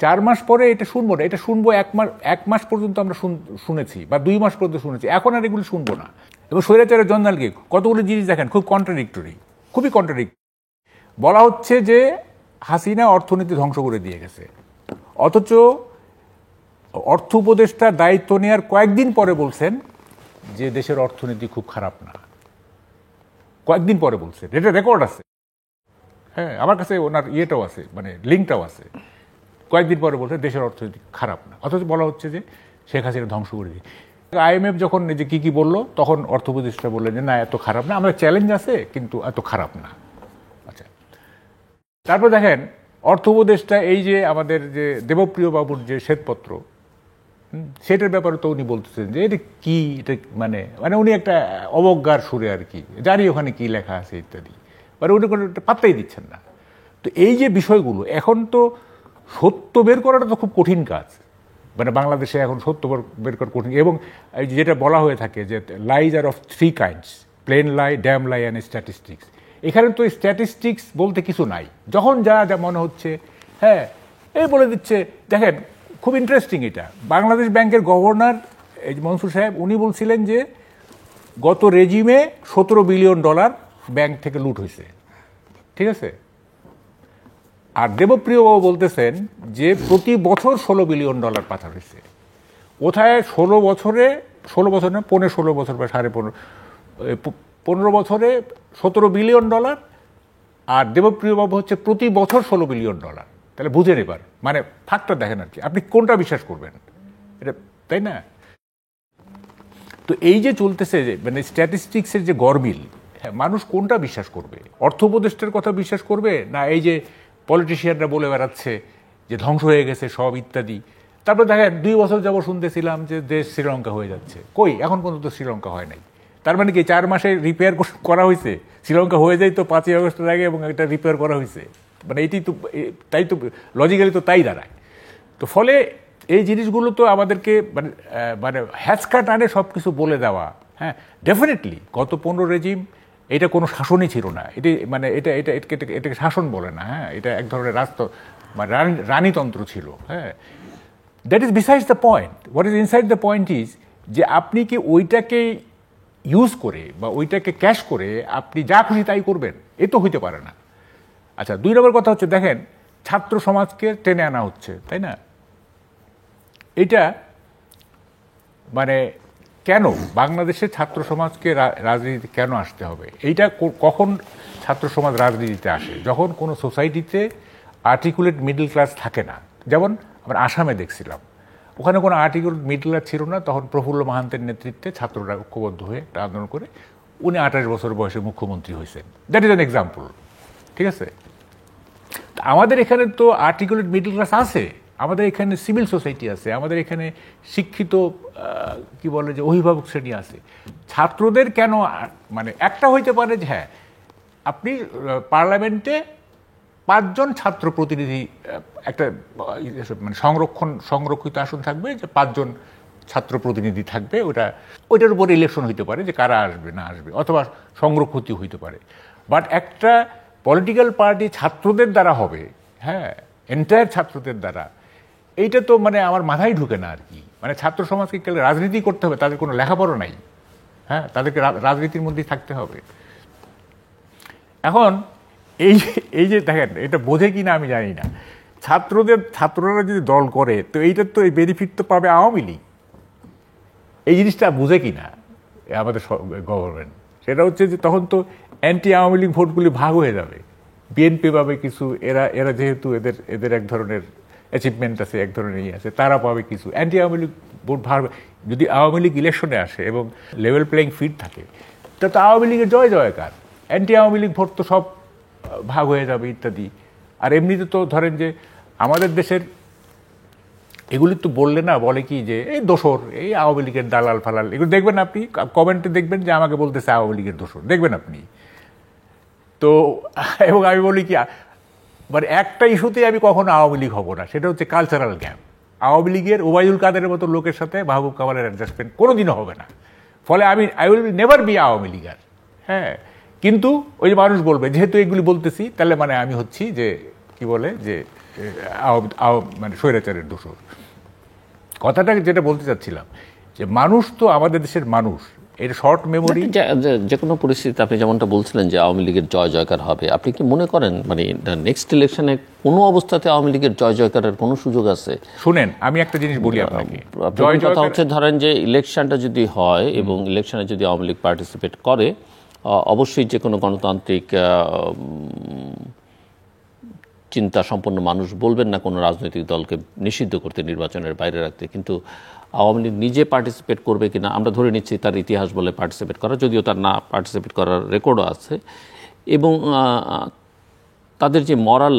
[SPEAKER 2] 4 মাস পরে এটা শুনবো না, এটা শুনবো 1 মাস পর্যন্ত আমরা শুনেছি, বা 2 মাস পর্যন্ত শুনেছি, এখন আর এগুলো শুনবো না। এবং স্বৈরাচারের জঞ্জালকে কতগুলো জিনিস দেখেন খুব কন্ট্রাডিক্টরি, খুবই কন্ট্রাডিক্টরি। বলা হচ্ছে যে হাসিনা অর্থনীতি ধ্বংস করে দিয়ে গেছে, অথচ অর্থ উপদেষ্টার দায়িত্ব নেওয়ার কয়েকদিন পরে বলছেন যে দেশের অর্থনীতি খুব খারাপ না। কয়েকদিন পরে বলছেন, এটা রেকর্ড আছে। হ্যাঁ, আমার কাছে ওনার ইয়েটাও আছে, মানে লিঙ্কটাও আছে। কয়েকদিন পরে বলছে দেশের অর্থনীতি খারাপ না, অথচ বলা হচ্ছে যে শেখ হাসিনা ধ্বংস করে দিয়ে। IMF যখন যে কি বললো, তখন অর্থ উপদেষ্টা বললেন যে না, এত খারাপ না, আমাদের চ্যালেঞ্জ আছে কিন্তু এত খারাপ না। আচ্ছা, তারপর দেখেন অর্থ উপদেষ্টা এই যে আমাদের যে দেবপ্রিয় বাবুর যে শ্বেতপত্র, সেটার ব্যাপারে তো উনি বলতেছেন যে এটা কি, এটা মানে মানে উনি একটা অবজ্ঞার সুরে আর কি, জানি ওখানে কি লেখা আছে ইত্যাদি, মানে উনি কোনো পাত্তাই দিচ্ছেন না। তো এই যে বিষয়গুলো, এখন তো সত্য বের করাটা তো খুব কঠিন কাজ, মানে বাংলাদেশে এখন সত্য বের করা কঠিন। এবং যেটা বলা হয়ে থাকে যে lies are of 3 kinds, plain lie, damn lie and statistics. এখানে তো স্ট্যাটিস্টিক্স বলতে কিছু নাই, যখন যা যা মনে হচ্ছে হ্যাঁ এই বলে দিচ্ছে। দেখেন খুব ইন্টারেস্টিং এটা, বাংলাদেশ ব্যাংকের গভর্নর এই মনসুর সাহেব উনি বলছিলেন যে গত রেজিমে $17 বিলিয়ন ব্যাংক থেকে লুট হয়েছে, ঠিক আছে। আর দেবপ্রিয়বাবু বলতেছেন যে প্রতি বছর $16 বিলিয়ন পাচার হয়েছে। কোথায় 16 বছরে, 16 বছর না 15-16 বছর বা 15 বছরে $17 বিলিয়ন, আর দেবপ্রিয়বাবু হচ্ছে প্রতি বছর $16 বিলিয়ন। তাহলে বুঝেন এবার, মানে ফাঁকটা দেখেন আর কি, আপনি কোনটা বিশ্বাস করবেন এটা, তাই না? তো এই যে চলতেছে যে মানে স্ট্যাটিস্টিক্সের যে গরমিল, হ্যাঁ মানুষ কোনটা বিশ্বাস করবে? অর্থ উপদেষ্টার কথা বিশ্বাস করবে, না এই যে পলিটিশিয়ানরা বলে বেড়াচ্ছে যে ধ্বংস হয়ে গেছে সব ইত্যাদি? তারপর দেখেন 2 বছর যাবত শুনতেছিলাম যে দেশ শ্রীলঙ্কা হয়ে যাচ্ছে, কই এখন পর্যন্ত শ্রীলঙ্কা হয় নাই। তার মানে কি 4 মাসে রিপেয়ার করা হয়েছে? শ্রীলঙ্কা হয়ে যায় তো 5ই আগস্টের আগে, এবং এটা রিপেয়ার করা হয়েছে, মানে এটি তো তাই তো লজিক্যালি তো তাই দাঁড়ায়। তো ফলে এই জিনিসগুলো তো আমাদেরকে মানে মানে হ্যাচকা টানে সব কিছু বলে দেওয়া। হ্যাঁ ডেফিনেটলি গত 15 রেজিম এটা কোনো শাসনই ছিল না, এটি মানে এটাকে শাসন বলে না, হ্যাঁ এটা এক ধরনের মানে রানীতন্ত্র ছিল। হ্যাঁ that is besides the point, what is inside the point is যে আপনি কি ওইটাকে ইউজ করে বা ওইটাকে ক্যাশ করে আপনি যা খুশি তাই করবেন, এ তো হইতে পারে না। আচ্ছা 2 নম্বর কথা হচ্ছে, দেখেন ছাত্র সমাজকে টেনে আনা হচ্ছে, তাই না? এটা মানে কেন বাংলাদেশের ছাত্র সমাজকে রাজনীতিতে কেন আসতে হবে? এইটা কখন ছাত্র সমাজ রাজনীতিতে আসে? যখন কোনো সোসাইটিতে আর্টিকুলেট মিডল ক্লাস থাকে না। যেমন আমরা আসামে দেখছিলাম, ওখানে কোনো আর্টিকুলেট মিডল ক্লাস ছিল না, তখন প্রফুল্ল মাহান্তের নেতৃত্বে ছাত্ররা ঐক্যবদ্ধ হয়ে একটা আন্দোলন করে উনি 28 বছর বয়সে মুখ্যমন্ত্রী হয়েছেন। দ্যাট ইজ অ্যান এক্সাম্পল, ঠিক আছে। আমাদের এখানে তো আর্টিকুলেট মিডল ক্লাস আছে, আমাদের এখানে সিভিল সোসাইটি আছে, আমাদের এখানে শিক্ষিত কি বলে যে অভিভাবক শ্রেণী আছে। ছাত্রদের কেন মানে একটা হইতে পারে যে হ্যাঁ আপনি পার্লামেন্টে 5 জন ছাত্র প্রতিনিধি, একটা মানে সংরক্ষিত আসন থাকবে যে 5 জন ছাত্র প্রতিনিধি থাকবে, ওইটার উপর ইলেকশন হইতে পারে যে কারা আসবে না আসবে, অথবা সংরক্ষিত হইতে পারে। বাট একটা পলিটিক্যাল পার্টি ছাত্রদের দ্বারা হবে, হ্যাঁ এন্টায়ার ছাত্রদের দ্বারা, এইটা তো মানে আমার মাথায় ঢুকে না আর কি। মানে ছাত্র সমাজকে রাজনীতি করতে হবে, তাদের কোনো লেখাপড়া নাই, হ্যাঁ তাদেরকে রাজনীতির মধ্যেই থাকতে হবে। এখন এই যে দেখেন এটা বোঝে কি না আমি জানি না, ছাত্ররা যদি দল করে তো এইটার তো এই বেনিফিট তো পাবে আওয়ামী লীগ, এই জিনিসটা বোঝে কি না আমাদের গভর্নমেন্ট? সেটা হচ্ছে যে তখন তো অ্যান্টি আওয়ামী লীগ ভোটগুলি ভাগ হয়ে যাবে, বিএনপি পাবে কিছু, এরা যেহেতু এদের এক ধরনের অ্যাচিভমেন্ট আছে, এক ধরনের ইয়ে আছে, তারা পাবে কিছু, অ্যান্টি আওয়ামী লীগ ভোট ভাগ। যদি আওয়ামী লীগ ইলেকশনে আসে এবং লেভেল প্লেইং ফিল্ড থাকে, তা তো আওয়ামী লীগের জয়কার, অ্যান্টি আওয়ামী লীগ ভোট তো সব ভাগ হয়ে যাবে ইত্যাদি। আর এমনিতে তো ধরেন যে আমাদের দেশের এগুলি তো বললে না, বলে কি যে এই দোসর, এই আওয়ামী লীগের দালাল ফালাল, এগুলো দেখবেন আপনি কমেন্টে দেখবেন যে আমাকে বলতেছে আওয়ামী লীগের দোসর, দেখবেন আপনি তো। এবং আমি বলি কি মানে একটা ইস্যুতেই আমি কখনো আওয়ামী লীগ হব না, সেটা হচ্ছে কালচারাল গ্যাপ। আওয়ামী লীগের ওবায়দুল কাদেরের মতো লোকের সাথে মাহবুব কামালের অ্যাডজাস্টমেন্ট কোনোদিনও হবে না, ফলে I will never be Awami leaguer. হ্যাঁ কিন্তু ওই যে মানুষ বলবে যেহেতু এগুলি বলতেছি তাহলে মানে আমি হচ্ছি যে কি বলে যে মানে স্বৈরাচারের দোষর। কথাটা যেটা বলতে চাচ্ছিলাম যে মানুষ তো আমাদের দেশের মানুষ, এর শর্ট মেমোরি।
[SPEAKER 1] যে কোনো পরিস্থিতিতে আপনি যেমনটা বলছিলেন যে আওয়ামী লীগের জয়কার হবে, আপনি কি মনে করেন মানে নেক্সট ইলেকশনে কোনো অবস্থাতে আওয়ামী লীগের জয়কারের কোনো সুযোগ আছে?
[SPEAKER 2] শুনেন আমি একটা জিনিস বলি আপনাকে,
[SPEAKER 1] কথা হচ্ছে ধরেন যে ইলেকশনটা যদি হয় এবং ইলেকশনে যদি আওয়ামী লীগ পার্টিসিপেট করে, অবশ্যই যে কোনো গণতান্ত্রিক চিন্তা সম্পন্ন মানুষ বলবেন না কোনো রাজনৈতিক দলকে নিষিদ্ধ করতে, নির্বাচনের বাইরে রাখতে, কিন্তু আওয়ামী লীগ নিজে পার্টিসিপেট করবে কিনা আমরা ধরে নিচ্ছি তার ইতিহাস বলে পার্টিসিপেট করা, যদিও তার না পার্টিসিপেট করার রেকর্ডও আছে, এবং তাদের যে মরাল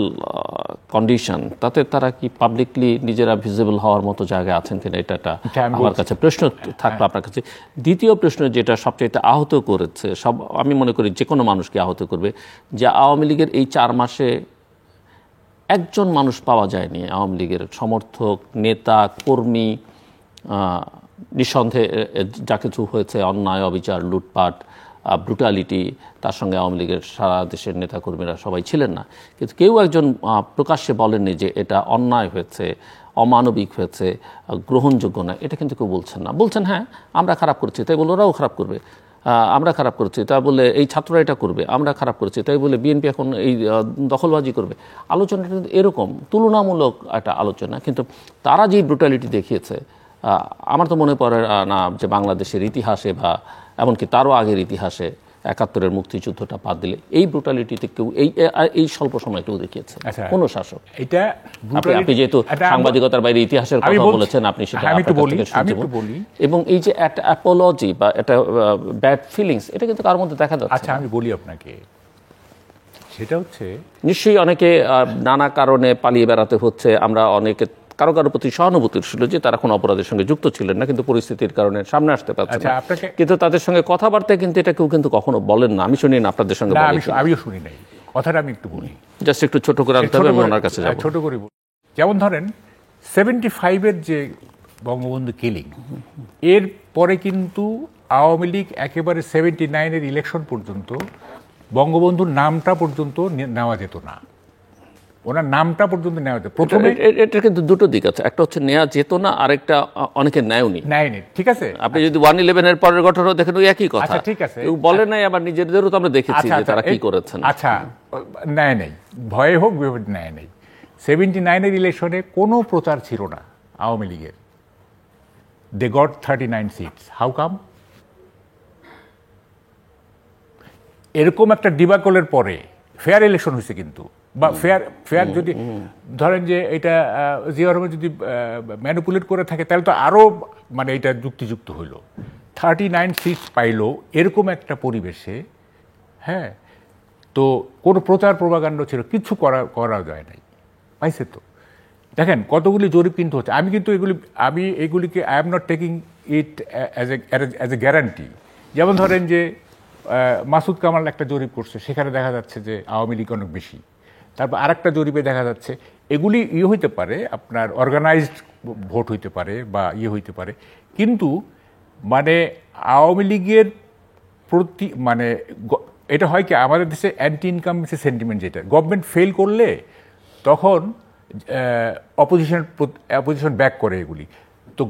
[SPEAKER 1] কন্ডিশন, তাতে তারা কি পাবলিকলি নিজেরা ভিজিবল হওয়ার মতো জায়গায় আছেন কিনা, এটা আমার কাছে প্রশ্ন থাকলো আপনার কাছে। দ্বিতীয় প্রশ্ন যেটা সবচেয়ে আহত করেছে, আমি মনে করি যে কোনো মানুষকে আহত করবে, যে আওয়ামী লীগের এই 4 মাসে একজন মানুষ পাওয়া যায়নি, আওয়ামী লীগের সমর্থক, নেতা, কর্মী, নিঃসন্দেহে যা কিছু হয়েছে, অন্যায়, অবিচার, লুটপাট, ব্রুটালিটি, তার সঙ্গে আওয়ামী লীগের সারা দেশের নেতাকর্মীরা সবাই ছিলেন না, কিন্তু কেউ একজন প্রকাশ্যে বলেননি যে এটা অন্যায় হয়েছে, অমানবিক হয়েছে, গ্রহণযোগ্য না, এটা কিন্তু কেউ বলছেন না। বলছেন হ্যাঁ আমরা খারাপ করছি, তাই বলে ওরাও খারাপ করবে, আমরা খারাপ করছি তা বলে এই ছাত্ররা এটা করবে, আমরা খারাপ করছি তাই বলে বিএনপি এখন এই দখলবাজি করবে। আলোচনাটা কিন্তু এরকম তুলনামূলক একটা আলোচনা, কিন্তু তারা যেই ব্রুটালিটি দেখিয়েছে, আমার তো মনে পড়ে না যে বাংলাদেশের ইতিহাসে বা এমনকি তারও আগের ইতিহাসে ৭১-এর মুক্তিযুদ্ধটা বাদ দিলে এই ব্রুটালিটিতে কেউ এই স্বল্প সময় কেউ দেখিয়েছে কোনো শাসক।
[SPEAKER 2] এটা
[SPEAKER 1] আপনি যেহেতু সাংবাদিকতার বাইরে ইতিহাসের কথা বলেছেন, আপনি সেটা
[SPEAKER 2] বলি।
[SPEAKER 1] এবং এই যে একটা অ্যাপোলজি বা একটা ব্যাড ফিলিংস, এটা কিন্তু কার মধ্যে দেখা যাচ্ছে।
[SPEAKER 2] আচ্ছা আমি বলি আপনাকে, সেটা হচ্ছে
[SPEAKER 1] নিশ্চয়ই অনেকে নানা কারণে পালিয়ে বেড়াতে হচ্ছে, আমরা অনেকে কারো কারো প্রতি সহানুভূতির ছিল যে তারা কোনো অপরাধের সঙ্গে যুক্ত ছিলেন না, কিন্তু পরিস্থিতির কারণে সামনে আসতে পারছে না, কিন্তু তাদের সঙ্গে কথাবার্তায় কিন্তু এটা কেউ কিন্তু কখনো বলেন না। আমি শুনি না আপনাদের সঙ্গে,
[SPEAKER 2] আমিও শুনি নাই কথাটা, আমি একটু বলি,
[SPEAKER 1] জাস্ট একটু ছোট করে আনতে হবে, আমি ওনার কাছে যাব।
[SPEAKER 2] ছোট করে বলি, যেমন ধরেন 75-এর যে বঙ্গবন্ধু কিলিং, এর পরে কিন্তু আওয়ামী লীগ একেবারে 79-এর ইলেকশন পর্যন্ত বঙ্গবন্ধুর নামটা পর্যন্ত নেওয়া যেত না, ওনার নামটা পর্যন্ত নেওয়া যেত। প্রথমে
[SPEAKER 1] এটা কিন্তু দুটো দিক আছে, একটা হচ্ছে নেওয়া যেত না, আরেকটা অনেকে নেয়নি।
[SPEAKER 2] ঠিক আছে,
[SPEAKER 1] আপনি যদি 1/11-এর পরের ঘটনাও দেখেন ওই একই কথা।
[SPEAKER 2] ঠিক আছে,
[SPEAKER 1] কেউ বলে নাই, আবার নিজেদেরও তো আমরা দেখেছি যে তারা কি করেছেন।
[SPEAKER 2] আচ্ছা নেয় নেই, ভয়ে হোক নেয় নেই। 79-এর ইলেকশনে কোনো প্রচার ছিল না আওয়ামী লীগের, they got 39 seats. How come? এরকম একটা ডিবাকলের পরে ফেয়ার ইলেকশন হয়েছে কিন্তু, বা ফেয়ার যদি ধরেন যে এটা জিয়া রহমান যদি ম্যানিপুলেট করে থাকে তাহলে তো আরও মানে এটা যুক্তিযুক্ত হইল। 39 সিটস পাইলো এরকম একটা পরিবেশে, হ্যাঁ, তো কোনো প্রচার প্রভাকাণ্ড ছিল, কিছু করা যায় নাই, পাইছে তো। দেখেন কতগুলি জরিপ কিন্তু হচ্ছে, আমি এগুলিকে I am not taking it as a guarantee. যেমন ধরেন যে মাসুদ কামাল একটা জরিপ করছে, সেখানে দেখা যাচ্ছে যে আওয়ামী লীগ অনেক বেশি। তারপর আরেকটা জরিপে দেখা যাচ্ছে এগুলি হইতে পারে, আপনার অর্গানাইজড ভোট হইতে পারে বা হইতে পারে, কিন্তু মানে আওয়ামী লীগের প্রতি মানে এটা হয় কি, আমাদের দেশে অ্যান্টি ইনকামবেন্সি সেন্টিমেন্ট, যেটা গভর্নমেন্ট ফেল করলে তখন অপোজিশন ব্যাক করে এগুলি। তো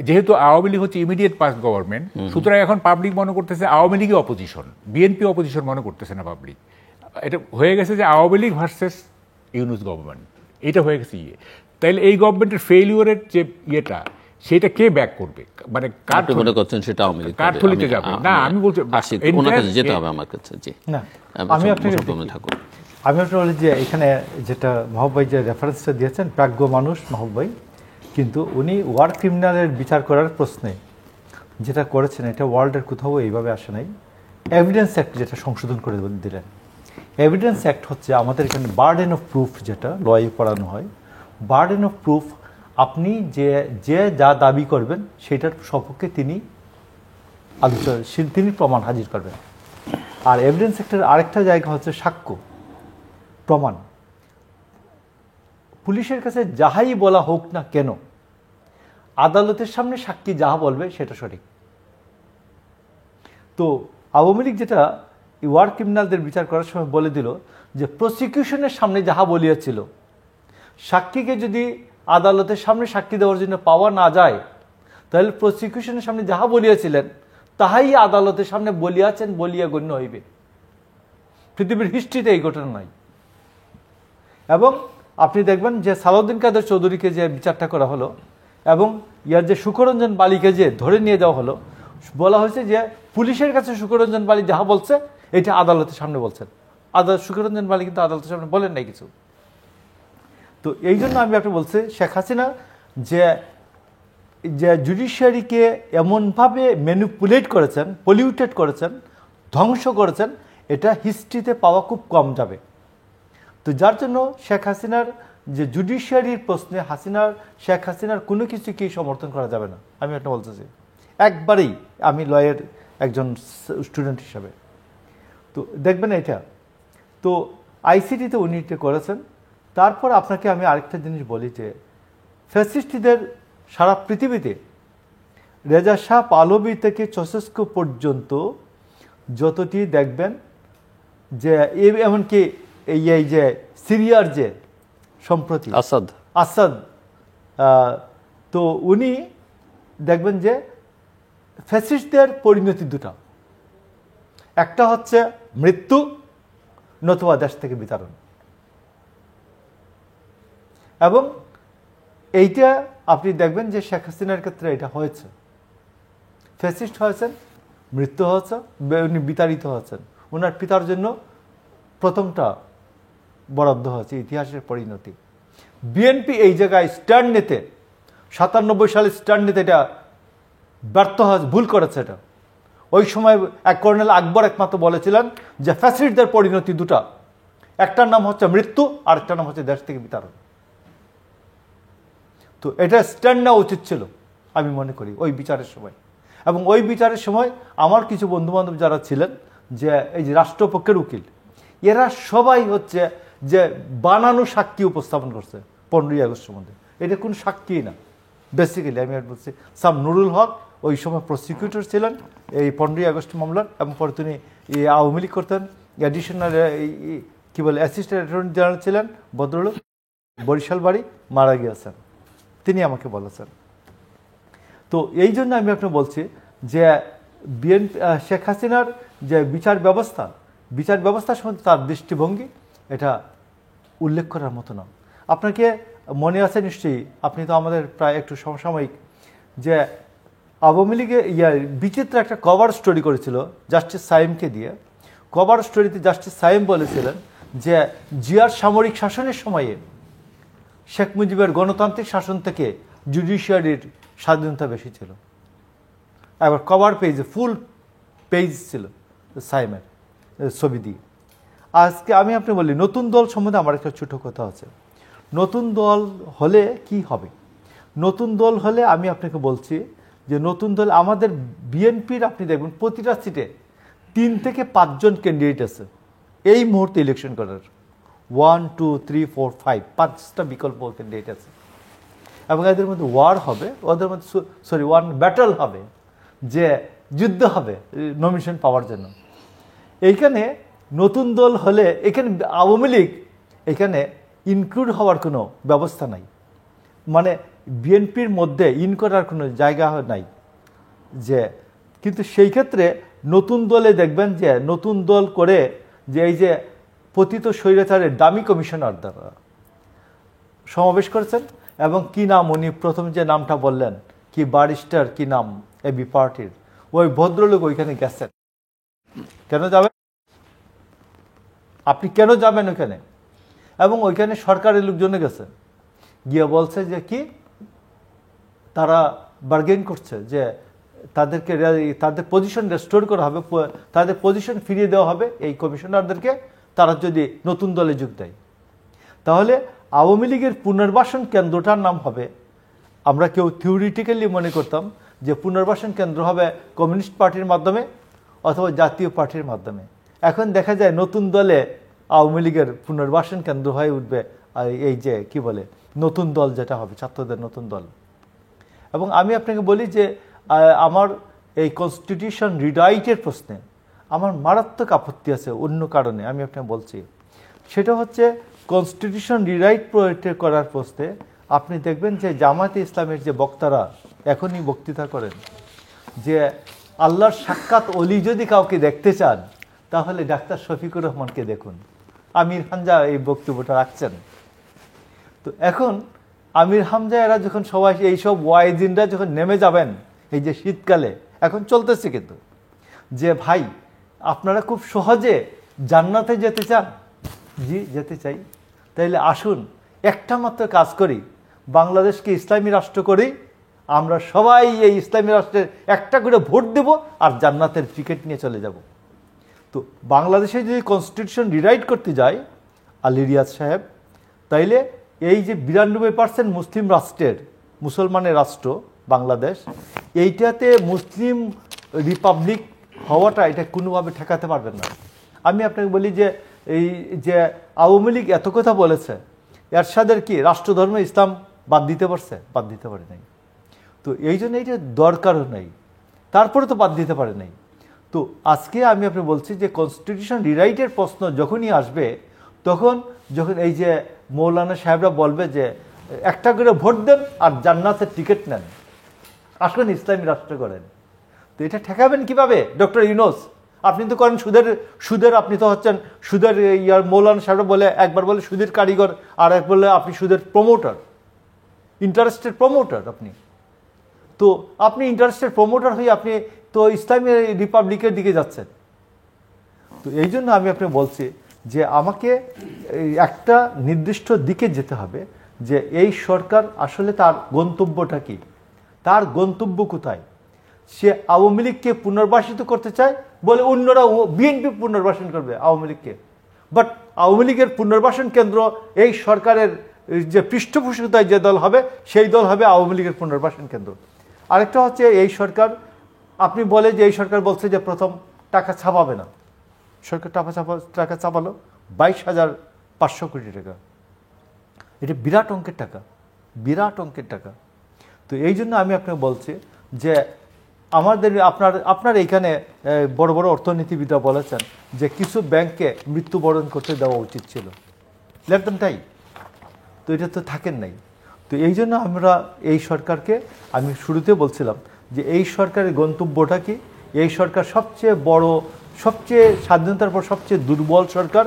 [SPEAKER 2] যেহেতু আওয়ামী লীগ হচ্ছে ইমিডিয়েট পাস গভর্নমেন্ট, সুতরাং এখন পাবলিক মনে করতেছে আওয়ামী লীগই অপোজিশন, বিএনপি অপোজিশন মনে করতেছে না পাবলিক। এটা হয়ে গেছে যে আওয়ামী লীগ ভার্সেস ইউনূস গভর্নমেন্ট, এটা হয়ে গেছে তাইলে এই গভর্নমেন্টের ফেইলিওরের যে সেটা কে ব্যাক করবে? মানে
[SPEAKER 1] কার মনে করছেন সেটা আওয়ামী লীগ
[SPEAKER 2] কাঠথলিতে যাবে না? আমি বলছি
[SPEAKER 1] ওনার কাছে যেতে হবে আমার কাছে। জি
[SPEAKER 3] না, আমি আপনাকে বলি যে এখানে যেটা মাহবুব ভাই যে রেফারেন্সটা দিয়েছেন, প্রাজ্ঞ মানুষ মাহবুব ভাই, কিন্তু উনি ওয়ার ক্রিমিনালের বিচার করার প্রশ্নে যেটা করেছেন এটা ওয়ার্ল্ডের কোথাও এইভাবে আসে নাই। এভিডেন্স অ্যাক্ট যেটা সংশোধন করে দিলেন, এভিডেন্স অ্যাক্ট হচ্ছে আমাদের এখানে বার্ডেন অফ প্রুফ, যেটা লয়ে পড়ানো হয়, বার্ডেন অফ প্রুফ, আপনি যে যা দাবি করবেন সেটার সপক্ষে তিনি প্রমাণ হাজির করবেন। আর এভিডেন্স অ্যাক্টের আরেকটা জায়গা হচ্ছে সাক্ষ্য প্রমাণ। পুলিশের কাছে যাহাই বলা হোক না কেন, আদালতের সামনে সাক্ষী যাহা বলবে সেটা সঠিক। তো আওয়ামী লীগ যেটা ওয়ার ক্রিমিনালদের বিচার করার সময় বলে দিল যে প্রসিকিউশনের সামনে যাহা বলিয়াছিল, সাক্ষীকে যদি আদালতের সামনে সাক্ষী দেওয়ার জন্য পাওয়া না যায়, তাহলে প্রসিকিউশনের সামনে যাহা বলিয়াছিলেন তাহাই আদালতের সামনে বলিয়াছেন বলিয়া গণ্য হইবে। পৃথিবীর হিস্ট্রিতে এই ঘটনা নাই। এবং আপনি দেখবেন যে সালাউদ্দিন কাদের চৌধুরীকে যে বিচারটা করা হলো এবং ইয়ার যে সুকরঞ্জন বালিকে যে ধরে নিয়ে যাওয়া হলো, বলা হয়েছে যে পুলিশের কাছে সুকরঞ্জন বালি যাহা বলছে এটা আদালতের সামনে বলছেন, সুকরঞ্জন বালি কিন্তু আদালতের সামনে বলেন নাই কিছু। তো এই জন্য আমি আপনি বলছি শেখ হাসিনা যে জুডিশিয়ারিকে এমনভাবে ম্যানিপুলেট করেছেন, পলিউটেড করেছেন, ধ্বংস করেছেন, এটা হিস্ট্রিতে পাওয়া খুব কম যাবে। তো যার জন্য শেখ হাসিনার যে জুডিশিয়ারির প্রশ্নে শেখ হাসিনার কোনো কিছুকেই সমর্থন করা যাবে না, আমি এটা বলতেছি একবারেই। আমি লয়ের একজন স্টুডেন্ট হিসাবে তো দেখবেন এটা তো আইসিটিতে উনি এটা করেছেন। তারপর আপনাকে আমি আরেকটা জিনিস বলি যে ফ্যাসিস্টদের সারা পৃথিবীতে রেজা শাহ পাহলভী থেকে চসেস্কো পর্যন্ত যতটি দেখবেন যে এমনকি এই যে সিরিয়ার যে সম্প্রতি আসাদ তো উনি দেখবেন যে ফ্যাসিস্টদের পরিণতি দুটা, একটা হচ্ছে মৃত্যু নতুবা দেশ থেকে বিতাড়ন, এবং এইটা আপনি দেখবেন যে শেখ হাসিনার ক্ষেত্রে এটা হয়েছে। ফ্যাসিস্ট হয়েছেন, মৃত্যু হয়েছে, উনি বিতাড়িত হয়েছেন। ওনার পিতার জন্য প্রথমটা বরাদ্দ হয়েছে ইতিহাসের পরিণতি। বিএনপি এই জায়গায় স্ট্যান্ড নিতে 97 সালে স্ট্যান্ড নিতে এটা ব্যর্থ হয়েছে, ভুল করেছে। এটা ওই সময় এক কর্নেল আকবর একমাত্র বলেছিলেন যে ফ্যাসিস্টদের পরিণতি দুটা, একটার নাম হচ্ছে মৃত্যু আর একটার নাম হচ্ছে দেশ থেকে বিতাড়ন। তো এটা স্ট্যান্ড নেওয়া উচিত ছিল আমি মনে করি ওই বিচারের সময়। এবং ওই বিচারের সময় আমার কিছু বন্ধুবান্ধব যারা ছিলেন যে এই যে রাষ্ট্রপক্ষের উকিল, এরা সবাই হচ্ছে যে বানানো সাক্ষী উপস্থাপন করছে 15ই আগস্ট সম্বন্ধে। এটা কোনো সাক্ষী না বেসিক্যালি। আমি বলছি সাম নুরুল হক ওই সময় প্রসিকিউটর ছিলেন এই 15ই আগস্ট মামলার, এবং পরে তিনি আওয়ামী লীগ করতেন। অ্যাডিশনাল কি বলে অ্যাসিস্ট্যান্ট অ্যাটর্নি জেনারেল ছিলেন ভদ্রলোক, বরিশাল বাড়ি, মারা গিয়েছেন, তিনি আমাকে বলেছেন। তো এই জন্য আমি আপনাকে বলছি যে বিএনপি শেখ হাসিনার যে বিচার ব্যবস্থা সম্বন্ধে তার দৃষ্টিভঙ্গি এটা উল্লেখ করার মতো না। আপনাকে মনে আছে নিশ্চয়ই, আপনি তো আমাদের প্রায় একটু সমসাময়িক, যে আওয়ামী লীগে বিচিত্র একটা কভার স্টোরি করেছিল জাস্টিস সাইমকে দিয়ে। কভার স্টোরিতে জাস্টিস সাইম বলেছিলেন যে জিয়ার সামরিক শাসনের সময়ে শেখ মুজিবের গণতান্ত্রিক শাসন থেকে জুডিশিয়ারির স্বাধীনতা বেশি ছিল। এবার কভার পেজে ফুল পেজ ছিল সাইমের ছবি দিয়ে। আজকে আমি আপনি বলি নতুন দল সম্বন্ধে আমার একটা ছোট কথা আছে। নতুন দল হলে কি হবে? নতুন দল হলে আমি আপনাকে বলছি যে নতুন দল আমাদের বিএনপির আপনি দেখবেন প্রতিটা সিটে 3 থেকে 5 জন ক্যান্ডিডেট আছে এই মুহূর্তে ইলেকশন করার। 1, 2, 3, 4, 5 5টা বিকল্প ক্যান্ডিডেট আছে, এবং এদের মধ্যে ওয়ার হবে, ওদের মধ্যে ওয়ান ব্যাটল হবে, যে যুদ্ধ হবে নমিনেশন পাওয়ার জন্য। এইখানে নতুন দল হলে এখানে আওয়ামী লীগ এখানে ইনক্লুড হওয়ার কোনো ব্যবস্থা নাই, মানে বিএনপির মধ্যে ইন করার কোনো জায়গা নাই। যে কিন্তু সেই ক্ষেত্রে নতুন দলে দেখবেন যে নতুন দল করে যে এই যে পতিত স্বৈরাচারের দামি কমিশনার দ্বারা সমাবেশ করেছেন, এবং কি নাম উনি প্রথম যে নামটা বললেন কি ব্যারিস্টার কি নাম এবি পার্টির ওই ভদ্রলোক ওইখানে গেছেন। কেন যাবেন আপনি, কেন যাবেন ওইখানে? এবং ওইখানে সরকারের লোকজন গেছে, গিয়ে বলছে যে কি তারা বার্গেন করছে যে তাদেরকে তাদের পজিশন রেস্টোর করা হবে, তাদের পজিশন ফিরিয়ে দেওয়া হবে এই কমিশনারদেরকে, তারা যদি নতুন দলে যোগ দেয়। তাহলে আওয়ামী লীগের পুনর্বাসন কেন্দ্রটার নাম হবে, আমরা কেউ থিওরিটিক্যালি মনে করতাম যে পুনর্বাসন কেন্দ্র হবে কমিউনিস্ট পার্টির মাধ্যমে অথবা জাতীয় পার্টির মাধ্যমে। এখন দেখা যায় নতুন দলে আওয়ামী লীগের পুনর্বাসন কেন্দ্র হয়ে উঠবে এই যে কি বলে নতুন দল যেটা হবে, ছাত্রদের নতুন দল। এবং আমি আপনাকে বলি যে আমার এই কনস্টিটিউশন রিরাইটের প্রশ্নে আমার মারাত্মক আপত্তি আছে অন্য কারণে, আমি আপনাকে বলছি। সেটা হচ্ছে কনস্টিটিউশন রিরাইট করার প্রশ্নে আপনি দেখবেন যে জামায়াতে ইসলামের যে বক্তারা এখনই বক্তৃতা করেন যে আল্লাহর সাক্ষাৎ অলি যদি কাউকে দেখতে চান তাহলে ডাক্তার শফিকুর রহমানকে দেখুন। আমির হামজা এই বক্তব্যটা রাখছেন। তো এখন আমির হামজা এরা যখন সবাই এইসব ওয়াইজিনরা যখন নেমে যাবেন এই যে শীতকালে, এখন চলতেছে কিন্তু, যে ভাই আপনারা খুব সহজে জান্নাতে যেতে চান, জি যেতে চাই, তাইলে আসুন একটা মাত্র কাজ করি, বাংলাদেশকে ইসলামী রাষ্ট্র করি, আমরা সবাই এই ইসলামী রাষ্ট্রের একটা করে ভোট দেব আর জান্নাতের টিকিট নিয়ে চলে যাব। তো বাংলাদেশে যদি কনস্টিটিউশন রিরাইট করতে যায় আলী রিয়াজ সাহেব, তাইলে এই যে 92% মুসলিম রাষ্ট্রের, মুসলমানের রাষ্ট্র বাংলাদেশ, এইটাতে মুসলিম রিপাবলিক হওয়াটা এটা কোনোভাবে ঠেকাতে পারবেন না। আমি আপনাকে বলি যে এই যে আওয়ামী লীগ এত কথা বলেছে, এরশাদের কি রাষ্ট্রধর্ম ইসলাম বাদ দিতে পারছে? বাদ দিতে পারে নাই। তো এই জন্য এইটা দরকারও নেই, তারপরে তো বাদ দিতে পারে নাই। তো আজকে আমি আপনি বলছি যে কনস্টিটিউশন রিরাইটের প্রশ্ন যখনই আসবে, তখন যখন এই যে মৌলানা সাহেবরা বলবে যে একটা করে ভোট দেন আর জান্নাতের টিকিট নেন, আসবেন ইসলামী রাষ্ট্র করেন, তো এটা ঠেকাবেন কিভাবে? ডক্টর ইউনূস আপনি তো করেন সুদের আপনি তো হচ্ছেন সুদের ইয়ার, মৌলানা সাহেবরা বলে একবার বলে সুদের কারিগর, আর এক বলে আপনি সুদের প্রমোটার, ইন্টারেস্টের প্রমোটার আপনি। তো আপনি ইন্টারেস্টের প্রমোটার হয়ে আপনি তো ইসলামী রিপাবলিকের দিকে যাচ্ছেন। তো এই জন্য আমি আপনি বলছি যে আমাকে একটা নির্দিষ্ট দিকে যেতে হবে, যে এই সরকার আসলে তার গন্তব্যটা কি, তার গন্তব্য কোথায়। সে আওয়ামী লীগকে পুনর্বাসিত করতে চায় বলে অন্যরা বিএনপি পুনর্বাসন করবে আওয়ামী লীগকে, বাট আওয়ামী লীগের পুনর্বাসন কেন্দ্র এই সরকারের যে পৃষ্ঠপোষকতায় যে দল হবে সেই দল হবে আওয়ামী লীগের পুনর্বাসন কেন্দ্র। আরেকটা হচ্ছে এই সরকার, আপনি বলে যে এই সরকার বলছে যে প্রথম টাকা ছাপাবে না, সরকার টাকা ছাপালো 22,500 কোটি টাকা, এটা বিরাট অঙ্কের টাকা, বিরাট অঙ্কের টাকা। তো এই জন্য আমি আপনাকে বলছি যে আমাদের আপনার এইখানে বড় বড় অর্থনীতিবিদরা বলেছেন যে কিছু ব্যাংককে মৃত্যুবরণ করতে দেওয়া উচিত ছিল, লেট দেম টাই। তো এটা তো থাকেন নাই। তো এই জন্য আমরা এই সরকারকে, আমি শুরুতে বলছিলাম যে এই সরকারের গন্তব্যটা কি, এই সরকার সবচেয়ে বড়, সবচেয়ে স্বাধীনতার পর সবচেয়ে দুর্বল সরকার,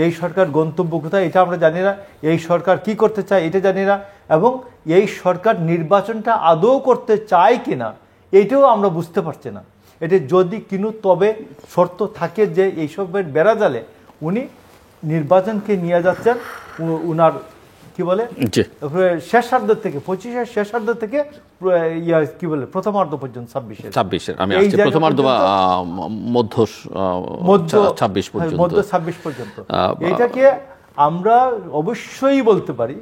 [SPEAKER 3] এই সরকার গন্তব্য কোথায় এটা আমরা জানি না, এই সরকার কি করতে চায় এটা জানি না, এবং এই সরকার নির্বাচনটা আদৌ করতে চায় কিনা এইটাও আমরা বুঝতে পারছি না। এটা যদি কিনু তবে শর্ত থাকে যে এইসবের বেড়া জালে উনি নির্বাচনকে নিয়ে যাচ্ছেন উনার কি বলে শেষার্ধ থেকে 25-এর শেষার্ধ থেকে কি বলে প্রথমার্ধ পর্যন্ত
[SPEAKER 1] 26-এর আমি আসছি প্রথমার্ধ বা মধ্য 26 পর্যন্ত,
[SPEAKER 3] মধ্য 26 পর্যন্ত। এটাকে আমরা অবশ্যই বলতে পারি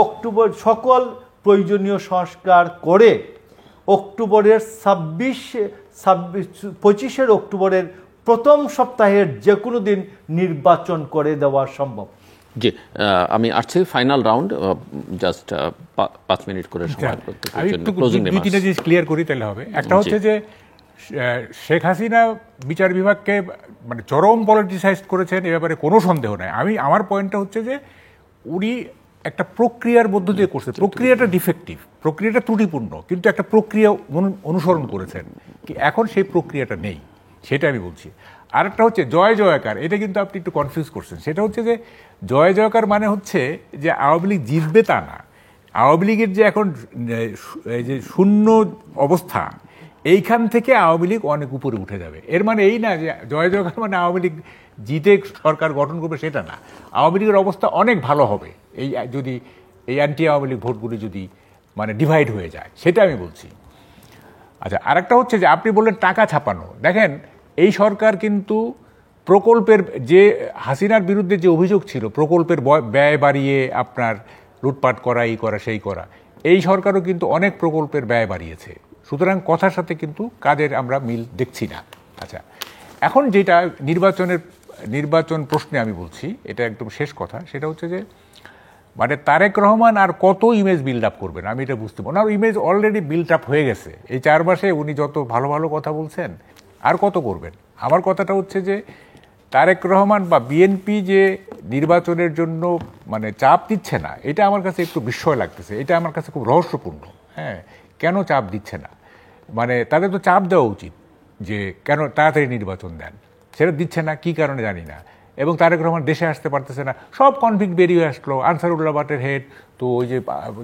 [SPEAKER 3] অক্টোবর সকল প্রয়োজনীয় সংস্কার করে অক্টোবরের 25 অক্টোবরের প্রথম সপ্তাহের যে কোনো দিন নির্বাচন করে দেওয়া সম্ভব।
[SPEAKER 1] জি, আমি আসছি ফাইনাল রাউন্ড, জাস্ট 5 মিনিট করে সময় প্রত্যেকের জন্য। ক্লোজিং রিমার্কস দুই তিনটা জিনিস
[SPEAKER 2] ক্লিয়ার করি তাহলে হবে। একটা হচ্ছে যে শেখ হাসিনা বিচার বিভাগকে মানে চরম পলিটিসাইজ করেছেন, এ ব্যাপারে কোনো সন্দেহ নাই। আমার পয়েন্টটা হচ্ছে যে উনি একটা প্রক্রিয়ার মধ্য দিয়ে করছে, প্রক্রিয়াটা ডিফেক্টিভ, প্রক্রিয়াটা ত্রুটিপূর্ণ, কিন্তু একটা প্রক্রিয়া অনুসরণ করেছেন, এখন সেই প্রক্রিয়াটা নেই, সেটা আমি বলছি। আরেকটা হচ্ছে জয় জয়কার, এটা কিন্তু আপনি একটু কনফিউজ করছেন। সেটা হচ্ছে যে জয় জয়কার মানে হচ্ছে যে আওয়ামী লীগ জিতবে তা না, আওয়ামী লীগের যে এখন যে শূন্য অবস্থা, এইখান থেকে আওয়ামী লীগ অনেক উপরে উঠে যাবে। এর মানে এই না যে জয় জয়কার মানে আওয়ামী লীগ জিতে সরকার গঠন করবে, সেটা না। আওয়ামী লীগের অবস্থা অনেক ভালো হবে এই যদি এই অ্যান্টি আওয়ামী লীগ ভোটগুলি যদি মানে ডিভাইড হয়ে যায়, সেটা আমি বলছি। আচ্ছা, আরেকটা হচ্ছে যে আপনি বললেন টাকা ছাপানো। দেখেন, এই সরকার কিন্তু প্রকল্পের যে হাসিনার বিরুদ্ধে যে অভিযোগ ছিল, প্রকল্পের ব্যয় বাড়িয়ে আপনার লুটপাট করা, এই করা সেই করা, এই সরকারও কিন্তু অনেক প্রকল্পের ব্যয় বাড়িয়েছে। সুতরাং কথার সাথে কিন্তু কাজের আমরা মিল দেখছি না। আচ্ছা, এখন যেটা নির্বাচন প্রশ্নে আমি বলছি, এটা একদম শেষ কথা, সেটা হচ্ছে যে মানে তারেক রহমান আর কত ইমেজ বিল্ড আপ করবেন, আমি এটা বুঝতে পারি। ওনার ইমেজ অলরেডি বিল্ড আপ হয়ে গেছে। এই 4 মাসে উনি যত ভালো ভালো কথা বলছেন, আর কত করবেন? আমার কথাটা হচ্ছে যে তারেক রহমান বা বিএনপি যে নির্বাচনের জন্য মানে চাপ দিচ্ছে না, এটা আমার কাছে একটু বিস্ময় লাগতেছে। এটা আমার কাছে খুব রহস্যপূর্ণ। হ্যাঁ, কেন চাপ দিচ্ছে না? মানে তাদের তো চাপ দেওয়া উচিত যে কেন তাড়াতাড়ি নির্বাচন দেন, সেটা দিচ্ছে না, কি কারণে জানি না। এবং তারেক রহমান দেশে আসতে পারতেছে না, সব কনফ্লিক্ট বেরিয়ে আসলো, আনসারুল্লাহ বাটের হেড, তো ওই যে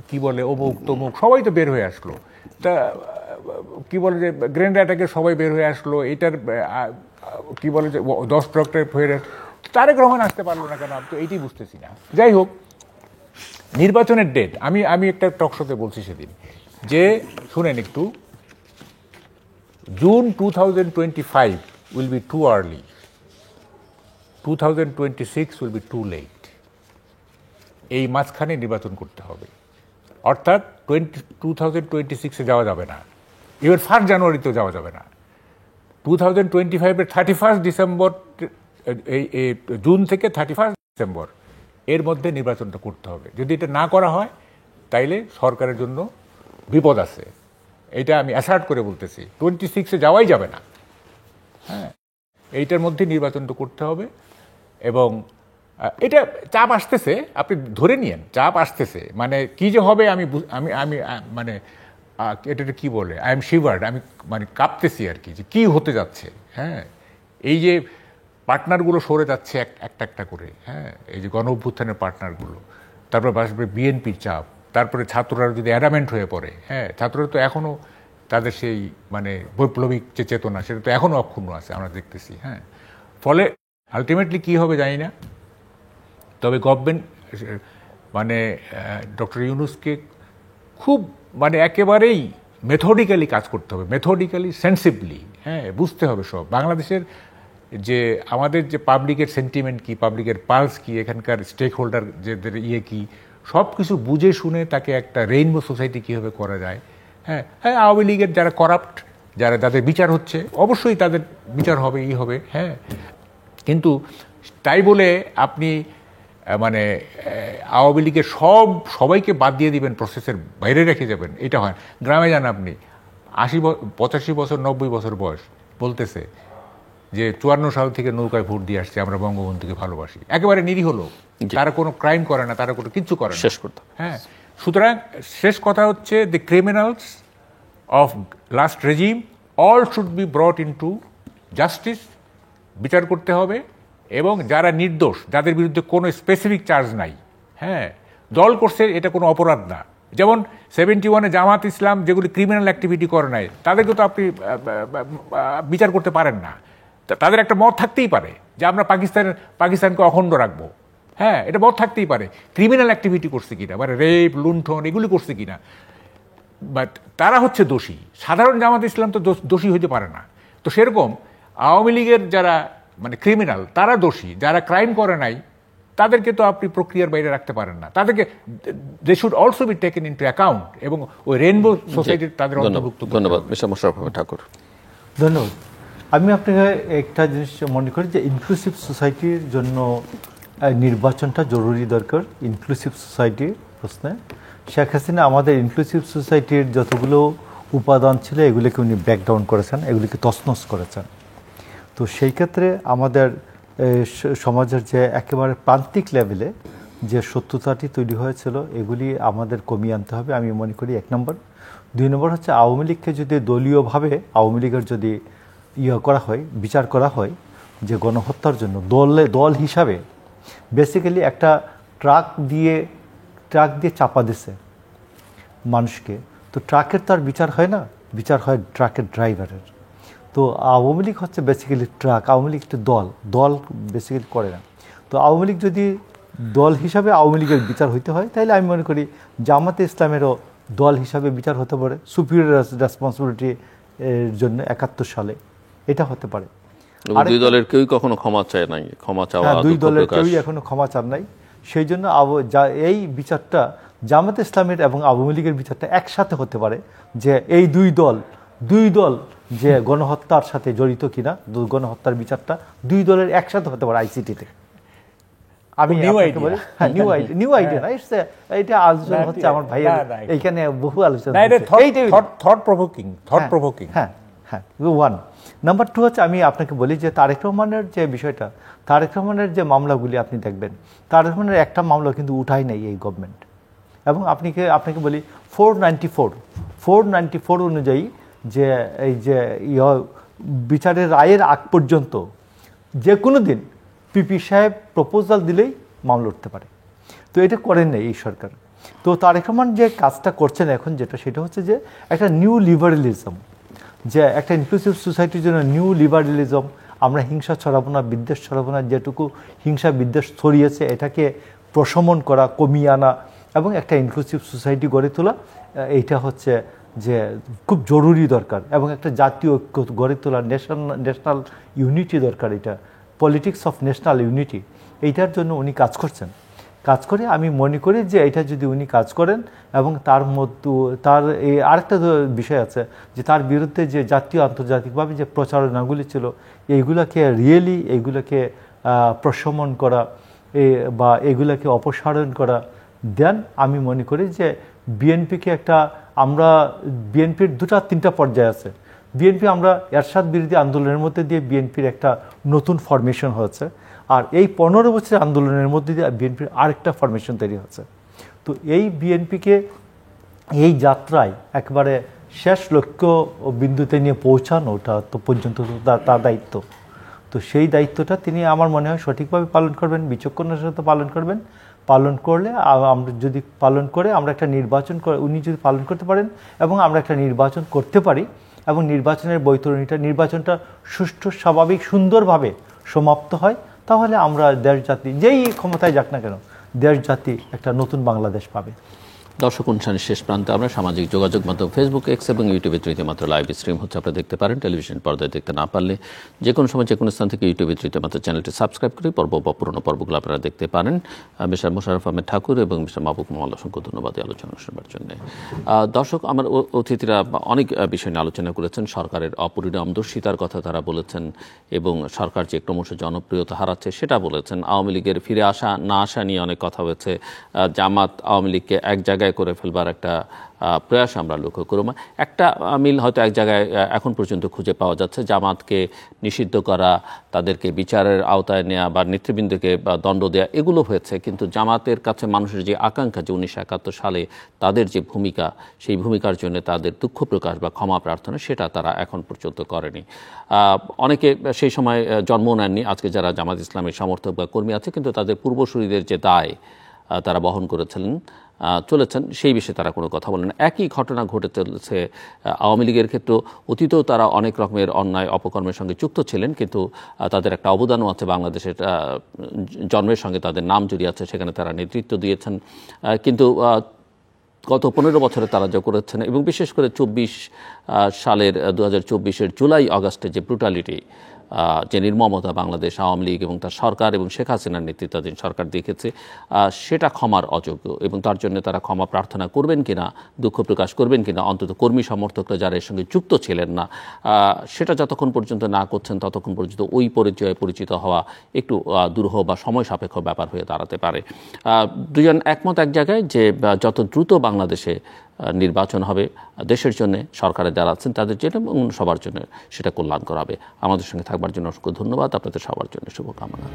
[SPEAKER 2] কি বলে অমুক তমুক, সবাই তো বের হয়ে আসলো। তা কি বলে যে গ্রেনেড অ্যাটাকে সবাই বের হয়ে আসলো, এটার কি বলে যে 10 ডক্টর হয়ে, তারেক রহমান আসতে পারলো না কেন? তো এইটাই বুঝতেছি না। যাই হোক, নির্বাচনের ডেট আমি একটা টকশোতে বলছি সেদিন যে শুনেন একটু, June 2025 will be too early, 2026 will be too late. এই মাঝখানে নির্বাচন করতে হবে, অর্থাৎ 2026-এ যাওয়া যাবে না, এবার 1 জানুয়ারিতেও যাওয়া যাবে না। 2025-এর 31 ডিসেম্বর, এই জুন থেকে 31 ডিসেম্বর এর মধ্যে নির্বাচনটা করতে হবে। যদি এটা না করা হয় তাইলে সরকারের জন্য বিপদ আছে, এটা আমি অ্যাসার্ট করে বলতেছি। 26-এ যাওয়াই যাবে না, হ্যাঁ, এইটার মধ্যে নির্বাচনটা করতে হবে। এবং এটা চাপ আসতেছে, আপনি ধরে নিয়েন চাপ আসতেছে, মানে কি যে হবে আমি মানে এটা কি বলে, আই এম শিভার্ড, আমি মানে কাঁপতেছি আর কি, যে কী হতে যাচ্ছে। হ্যাঁ, এই যে পার্টনারগুলো সরে যাচ্ছে একটা একটা করে, হ্যাঁ, এই যে গণ অভ্যুত্থানের পার্টনারগুলো, তারপর আসবে বিএনপির চাপ, তারপরে ছাত্ররা যদি অ্যাডামেন্ট হয়ে পড়ে, হ্যাঁ, ছাত্ররা তো এখনও তাদের সেই মানে বৈপ্লবিক যে চেতনা সেটা তো এখনও অক্ষুণ্ণ আছে, আমরা দেখতেছি। হ্যাঁ, ফলে আলটিমেটলি কী হবে জানি না, তবে গভর্নমেন্ট মানে ডক্টর ইউনূসকে খুব মানে একেবারেই মেথডিক্যালি কাজ করতে হবে, মেথডিক্যালি সেন্সিবলি, হ্যাঁ, বুঝতে হবে সব বাংলাদেশের যে আমাদের যে পাবলিকের সেন্টিমেন্ট কি, পাবলিকের পালস কি, এখানকার স্টেক হোল্ডার যে কি, সব কিছু বুঝে শুনে তাকে একটা রেইনবো সোসাইটি কীভাবে করা যায়। হ্যাঁ হ্যাঁ, আওয়ামী লীগের যারা করাপ্ট, যাদের বিচার হচ্ছে, অবশ্যই তাদের বিচার হবে, হবে, হ্যাঁ, কিন্তু তাই বলে আপনি মানে আওয়ামী লীগের সবাইকে বাদ দিয়ে দিবেন, প্রসেসের বাইরে রেখে যাবেন, এটা হয়। গ্রামে যান আপনি, 85 বছর 90 বছর বয়স, বলতেছে যে 54 সাল থেকে নৌকায় ভোট দিয়ে আসছে, আমরা বঙ্গবন্ধুকে ভালোবাসি, একেবারে নিরীহ লোক, তারা কোনো ক্রাইম করে না, তারা কোনো কিচ্ছু করে না,
[SPEAKER 1] শেষ করতে।
[SPEAKER 2] হ্যাঁ, সুতরাং শেষ কথা হচ্ছে, the criminals of last regime all should be ব্রট into justice, বিচার করতে হবে। এবং যারা নির্দোষ, যাদের বিরুদ্ধে কোনো স্পেসিফিক চার্জ নাই, হ্যাঁ, দল করছে, এটা কোনো অপরাধ না। যেমন 71-এ জামাত ইসলাম যেগুলি ক্রিমিনাল অ্যাক্টিভিটি করে নাই, তাদেরকে তো আপনি বিচার করতে পারেন না। তাদের একটা মত থাকতেই পারে যে আমরা পাকিস্তানকে অখণ্ড রাখবো, হ্যাঁ, এটা মত থাকতেই পারে। ক্রিমিনাল অ্যাক্টিভিটি করছে কিনা, মানে রেপ, লুণ্ঠন, এগুলি করছে কিনা, বাট তারা হচ্ছে দোষী। সাধারণ জামাত ইসলাম তো দোষী হইতে পারে না। তো সেরকম আওয়ামী লীগের যারা মানে ক্রিমিনাল, তারা দোষী। যারা ক্রাইম করে নাই তাদেরকে তো আপনি প্রক্রিয়ার বাইরে রাখতে পারেন না, তাদেরকে they should also be taken into account, এবং ওই রেইনবো সোসাইটির তাদের অন্তর্ভুক্ত।
[SPEAKER 1] ধন্যবাদ মিস্টার মোশাররফ আহমেদ ঠাকুর।
[SPEAKER 3] ধন্যবাদ। আমি আপনাকে একটা জিনিস মনে করি যে ইনক্লুসিভ সোসাইটির জন্য নির্বাচনটা জরুরি দরকার। ইনক্লুসিভ সোসাইটির প্রশ্নে শেখ হাসিনা আমাদের ইনক্লুসিভ সোসাইটির যতগুলো উপাদান ছিল এগুলিকে উনি ব্রেকডাউন করেছেন, এগুলিকে তছনছ করেছেন। তো সেই ক্ষেত্রে আমাদের সমাজের যে একেবারে প্রান্তিক লেভেলে যে শত্রুতাটি তৈরি হয়েছিল, এগুলি আমাদের কমিয়ে আনতে হবে আমি মনে করি, 1 নম্বর। 2 নম্বর হচ্ছে আওয়ামী লীগকে যদি দলীয়ভাবে আওয়ামী লীগের যদি করা হয়, বিচার করা হয় যে গণহত্যার জন্য দল হিসাবে বেসিক্যালি একটা ট্রাক দিয়ে চাপা দিছে মানুষকে, তো ট্রাকের তো আর বিচার হয় না, বিচার হয় ট্রাকের ড্রাইভারের। তো আওয়ামী লীগ হচ্ছে বেসিক্যালি ট্রাক, আওয়ামী লীগ একটা দল বেসিক্যালি করে না। তো আওয়ামী লীগ যদি দল হিসাবে আওয়ামী লীগের বিচার হইতে হয়, তাহলে আমি মনে করি জামাতে ইসলামেরও দল হিসাবে বিচার হতে পারে, সুপিরিয়র রেসপন্সিবিলিটি জন্য 71 সালে এটা হতে পারে।
[SPEAKER 1] দুই দলের কেউই কখনো ক্ষমা চায় নাই, ক্ষমা চাওয়া,
[SPEAKER 3] দুই দলের কেউই এখনো ক্ষমা চান নাই। সেই জন্য এই বিচারটা জামাতে ইসলামের এবং আওয়ামী লীগের বিচারটা একসাথে হতে পারে, যে এই দুই দল যে গণহত্যার সাথে জড়িত কিনা, গণহত্যার বিচারটা দুই দলের একসাথে হতে পারে আইসিটিতে। আমি নিউ আইডিয়া না, এটা আলোচনা হচ্ছে আমার ভাইয়ের, এইখানে বহু আলোচনা,
[SPEAKER 2] থট প্রভোকিং।
[SPEAKER 3] হ্যাঁ হ্যাঁ, 1 নাম্বার 2 হচ্ছে আমি আপনাকে বলি যে তারেক রহমানের যে বিষয়টা, তারেক রহমানের যে মামলাগুলি আপনি দেখবেন, তারেক রহমানের একটা মামলা কিন্তু উঠাই নাই এই গভর্নমেন্ট। এবং আপনাকে বলি 494 অনুযায়ী যে এই যে বিচারের রায়ের আগ পর্যন্ত যে কোনো দিন পিপি সাহেব প্রপোজাল দিলেই মামলা উঠতে পারে। তো এটা করেন নাই এই সরকার। তো তারেক রহমান যে কাজটা করছেন এখন, সেটা হচ্ছে যে একটা নিউ লিবারেলিজম, যে একটা ইনক্লুসিভ সোসাইটির জন্য নিউ লিবারেলিজম, আমরা হিংসা ছড়াবো না, বিদ্বেষ ছড়াবো না, যেটুকু হিংসা বিদ্বেষ ছড়িয়েছে এটাকে প্রশমন করা, কমিয়ে আনা এবং একটা ইনক্লুসিভ সোসাইটি গড়ে তোলা, এইটা হচ্ছে যে খুব জরুরি দরকার। এবং একটা জাতীয় ঐক্য গড়ে তোলা, ন্যাশনাল ইউনিটি দরকার, এটা পলিটিক্স অফ ন্যাশনাল ইউনিটি, এইটার জন্য উনি কাজ করছেন। কাজ করে। আমি মনে করি যে এটা যদি উনি কাজ করেন এবং তার মধ্যে তার এই আরেকটা বিষয় আছে যে তার বিরুদ্ধে যে জাতীয় আন্তর্জাতিকভাবে যে প্রচারণাগুলি ছিল এইগুলোকে এইগুলোকে প্রশমন করা বা এগুলোকে অপসারণ করা দেন। আমি মনে করি যে বিএনপিকে আমরা বিএনপির 2-3টা পর্যায়ে আছে। বিএনপি আমরা এরশাদ বিরোধী আন্দোলনের মধ্যে দিয়ে বিএনপির একটা নতুন ফরমেশন হয়েছে, আর এই 15 বছরের আন্দোলনের মধ্যে দিয়ে বিএনপির আরেকটা ফরমেশন তৈরি হচ্ছে। তো এই বিএনপিকে এই যাত্রায় একবারে শেষ লক্ষ্য বিন্দুতে নিয়ে পৌঁছানোটা তো পর্যন্ত তার দায়িত্ব। তো সেই দায়িত্বটা তিনি আমার মনে হয় সঠিকভাবে পালন করবেন, বিচক্ষণতার সাথে পালন করবেন। পালন করলে আমরা যদি পালন করে আমরা একটা নির্বাচন উনি যদি পালন করতে পারেন এবং আমরা একটা নির্বাচন করতে পারি এবং নির্বাচনের নির্বাচনটা সুষ্ঠু, স্বাভাবিক, সুন্দরভাবে সমাপ্ত হয়, তাহলে আমরা দেশ জাতি যেই ক্ষমতায় যাক না কেন দেশ জাতি একটা নতুন বাংলাদেশ পাবে।
[SPEAKER 1] দর্শক, অনুষ্ঠানের শেষ প্রান্তে আমরা সামাজিক যোগাযোগ মাধ্যম ফেসবুক, এক্স এবং ইউটিউবে রীতিমাত্র লাইভ স্ট্রিম হচ্ছে, আপনারা দেখতে পারেন। টেলিভিশন পর্দায় দেখতে না পারলে যে কোনো সময় যে কোনো স্থান থেকে ইউটিউবে রীতিমাত্র চ্যানেলটি সাবস্ক্রাইব করে পর্ব বা পুরোনো পর্বগুলো আপনারা দেখতে পারেন। মিস্টার মোশাররফ আহমেদ ঠাকুর এবং মিস্টার মাহবুব মোহাম্মদ অসংখ্য ধন্যবাদ এই আলোচনা শোনার জন্য। দর্শক, আমার অতিথিরা অনেক বিষয় নিয়ে আলোচনা করেছেন। সরকারের অপরিণামদর্শিতার কথা তারা বলেছেন এবং সরকার যে ক্রমশ জনপ্রিয়তা হারাচ্ছে সেটা বলেছেন। আওয়ামী লীগের ফিরে আসা না আসা নিয়ে অনেক কথা হয়েছে। জামাত আওয়ামী লীগকে এক জায়গায় করে ফেলবার একটা প্রয়াস আমরা লক্ষ্য করব। একটা মিল হয়তো এক জায়গায় এখন পর্যন্ত খুঁজে পাওয়া যাচ্ছে। জামাতকে নিষিদ্ধ করা, তাদেরকে বিচারের আওতায় নেওয়া বা নেতৃবৃন্দকে দণ্ড দেওয়া, এগুলো হয়েছে। কিন্তু জামাতের কাছে মানুষের যে আকাঙ্ক্ষা, যে 1971 সালে তাদের যে ভূমিকা, সেই ভূমিকার জন্য তাদের দুঃখ প্রকাশ বা ক্ষমা প্রার্থনা, সেটা তারা এখন পর্যন্ত করেনি। অনেকে সেই সময় জন্ম নেননি, আজকে যারা জামাত ইসলামের সমর্থক বা কর্মী আছে, কিন্তু তাদের পূর্বসূরীদের যে দায় তারা বহন চলেছেন সেই বিষয়ে তারা কোনো কথা বলেন না। একই ঘটনা ঘটে চলেছে আওয়ামী লীগের ক্ষেত্রে। অতীতেও তারা অনেক রকমের অন্যায় অপকর্মের সঙ্গে যুক্ত ছিলেন, কিন্তু তাদের একটা অবদানও আছে, বাংলাদেশের জন্মের সঙ্গে তাদের নাম জড়িয়ে আছে, সেখানে তারা নেতৃত্ব দিয়েছেন। কিন্তু গত 15 বছরে তারা যা করেছেন, এবং বিশেষ করে 2024 জুলাই আগস্টে যে ব্রুটালিটি, যে নির্মমতা বাংলাদেশ আওয়ামী লীগ এবং তার সরকার এবং শেখ হাসিনার নেতৃত্বাধীন সরকার দেখেছে, সেটা ক্ষমার অযোগ্য। এবং তার জন্য তারা ক্ষমা প্রার্থনা করবেন কিনা, দুঃখ প্রকাশ করবেন কিনা, অন্তত কর্মী সমর্থকরা যারা এর সঙ্গে যুক্ত ছিলেন না, সেটা যতক্ষণ পর্যন্ত না করছেন ততক্ষণ পর্যন্ত ওই পরিচয়ে পরিচিত হওয়া একটু দুরূহ বা সময় সাপেক্ষ ব্যাপার হয়ে দাঁড়াতে পারে। দুজন একমত এক জায়গায় যে যত দ্রুত বাংলাদেশে নির্বাচন হবে, দেশের জন্য, সরকারে যারা আছেন তাদের জন্য এবং সবার জন্য সেটা কল্যাণকর হবে। আমাদের সঙ্গে থাকবার জন্য অসংখ্য ধন্যবাদ। আপনাদের সবার জন্য শুভকামনা।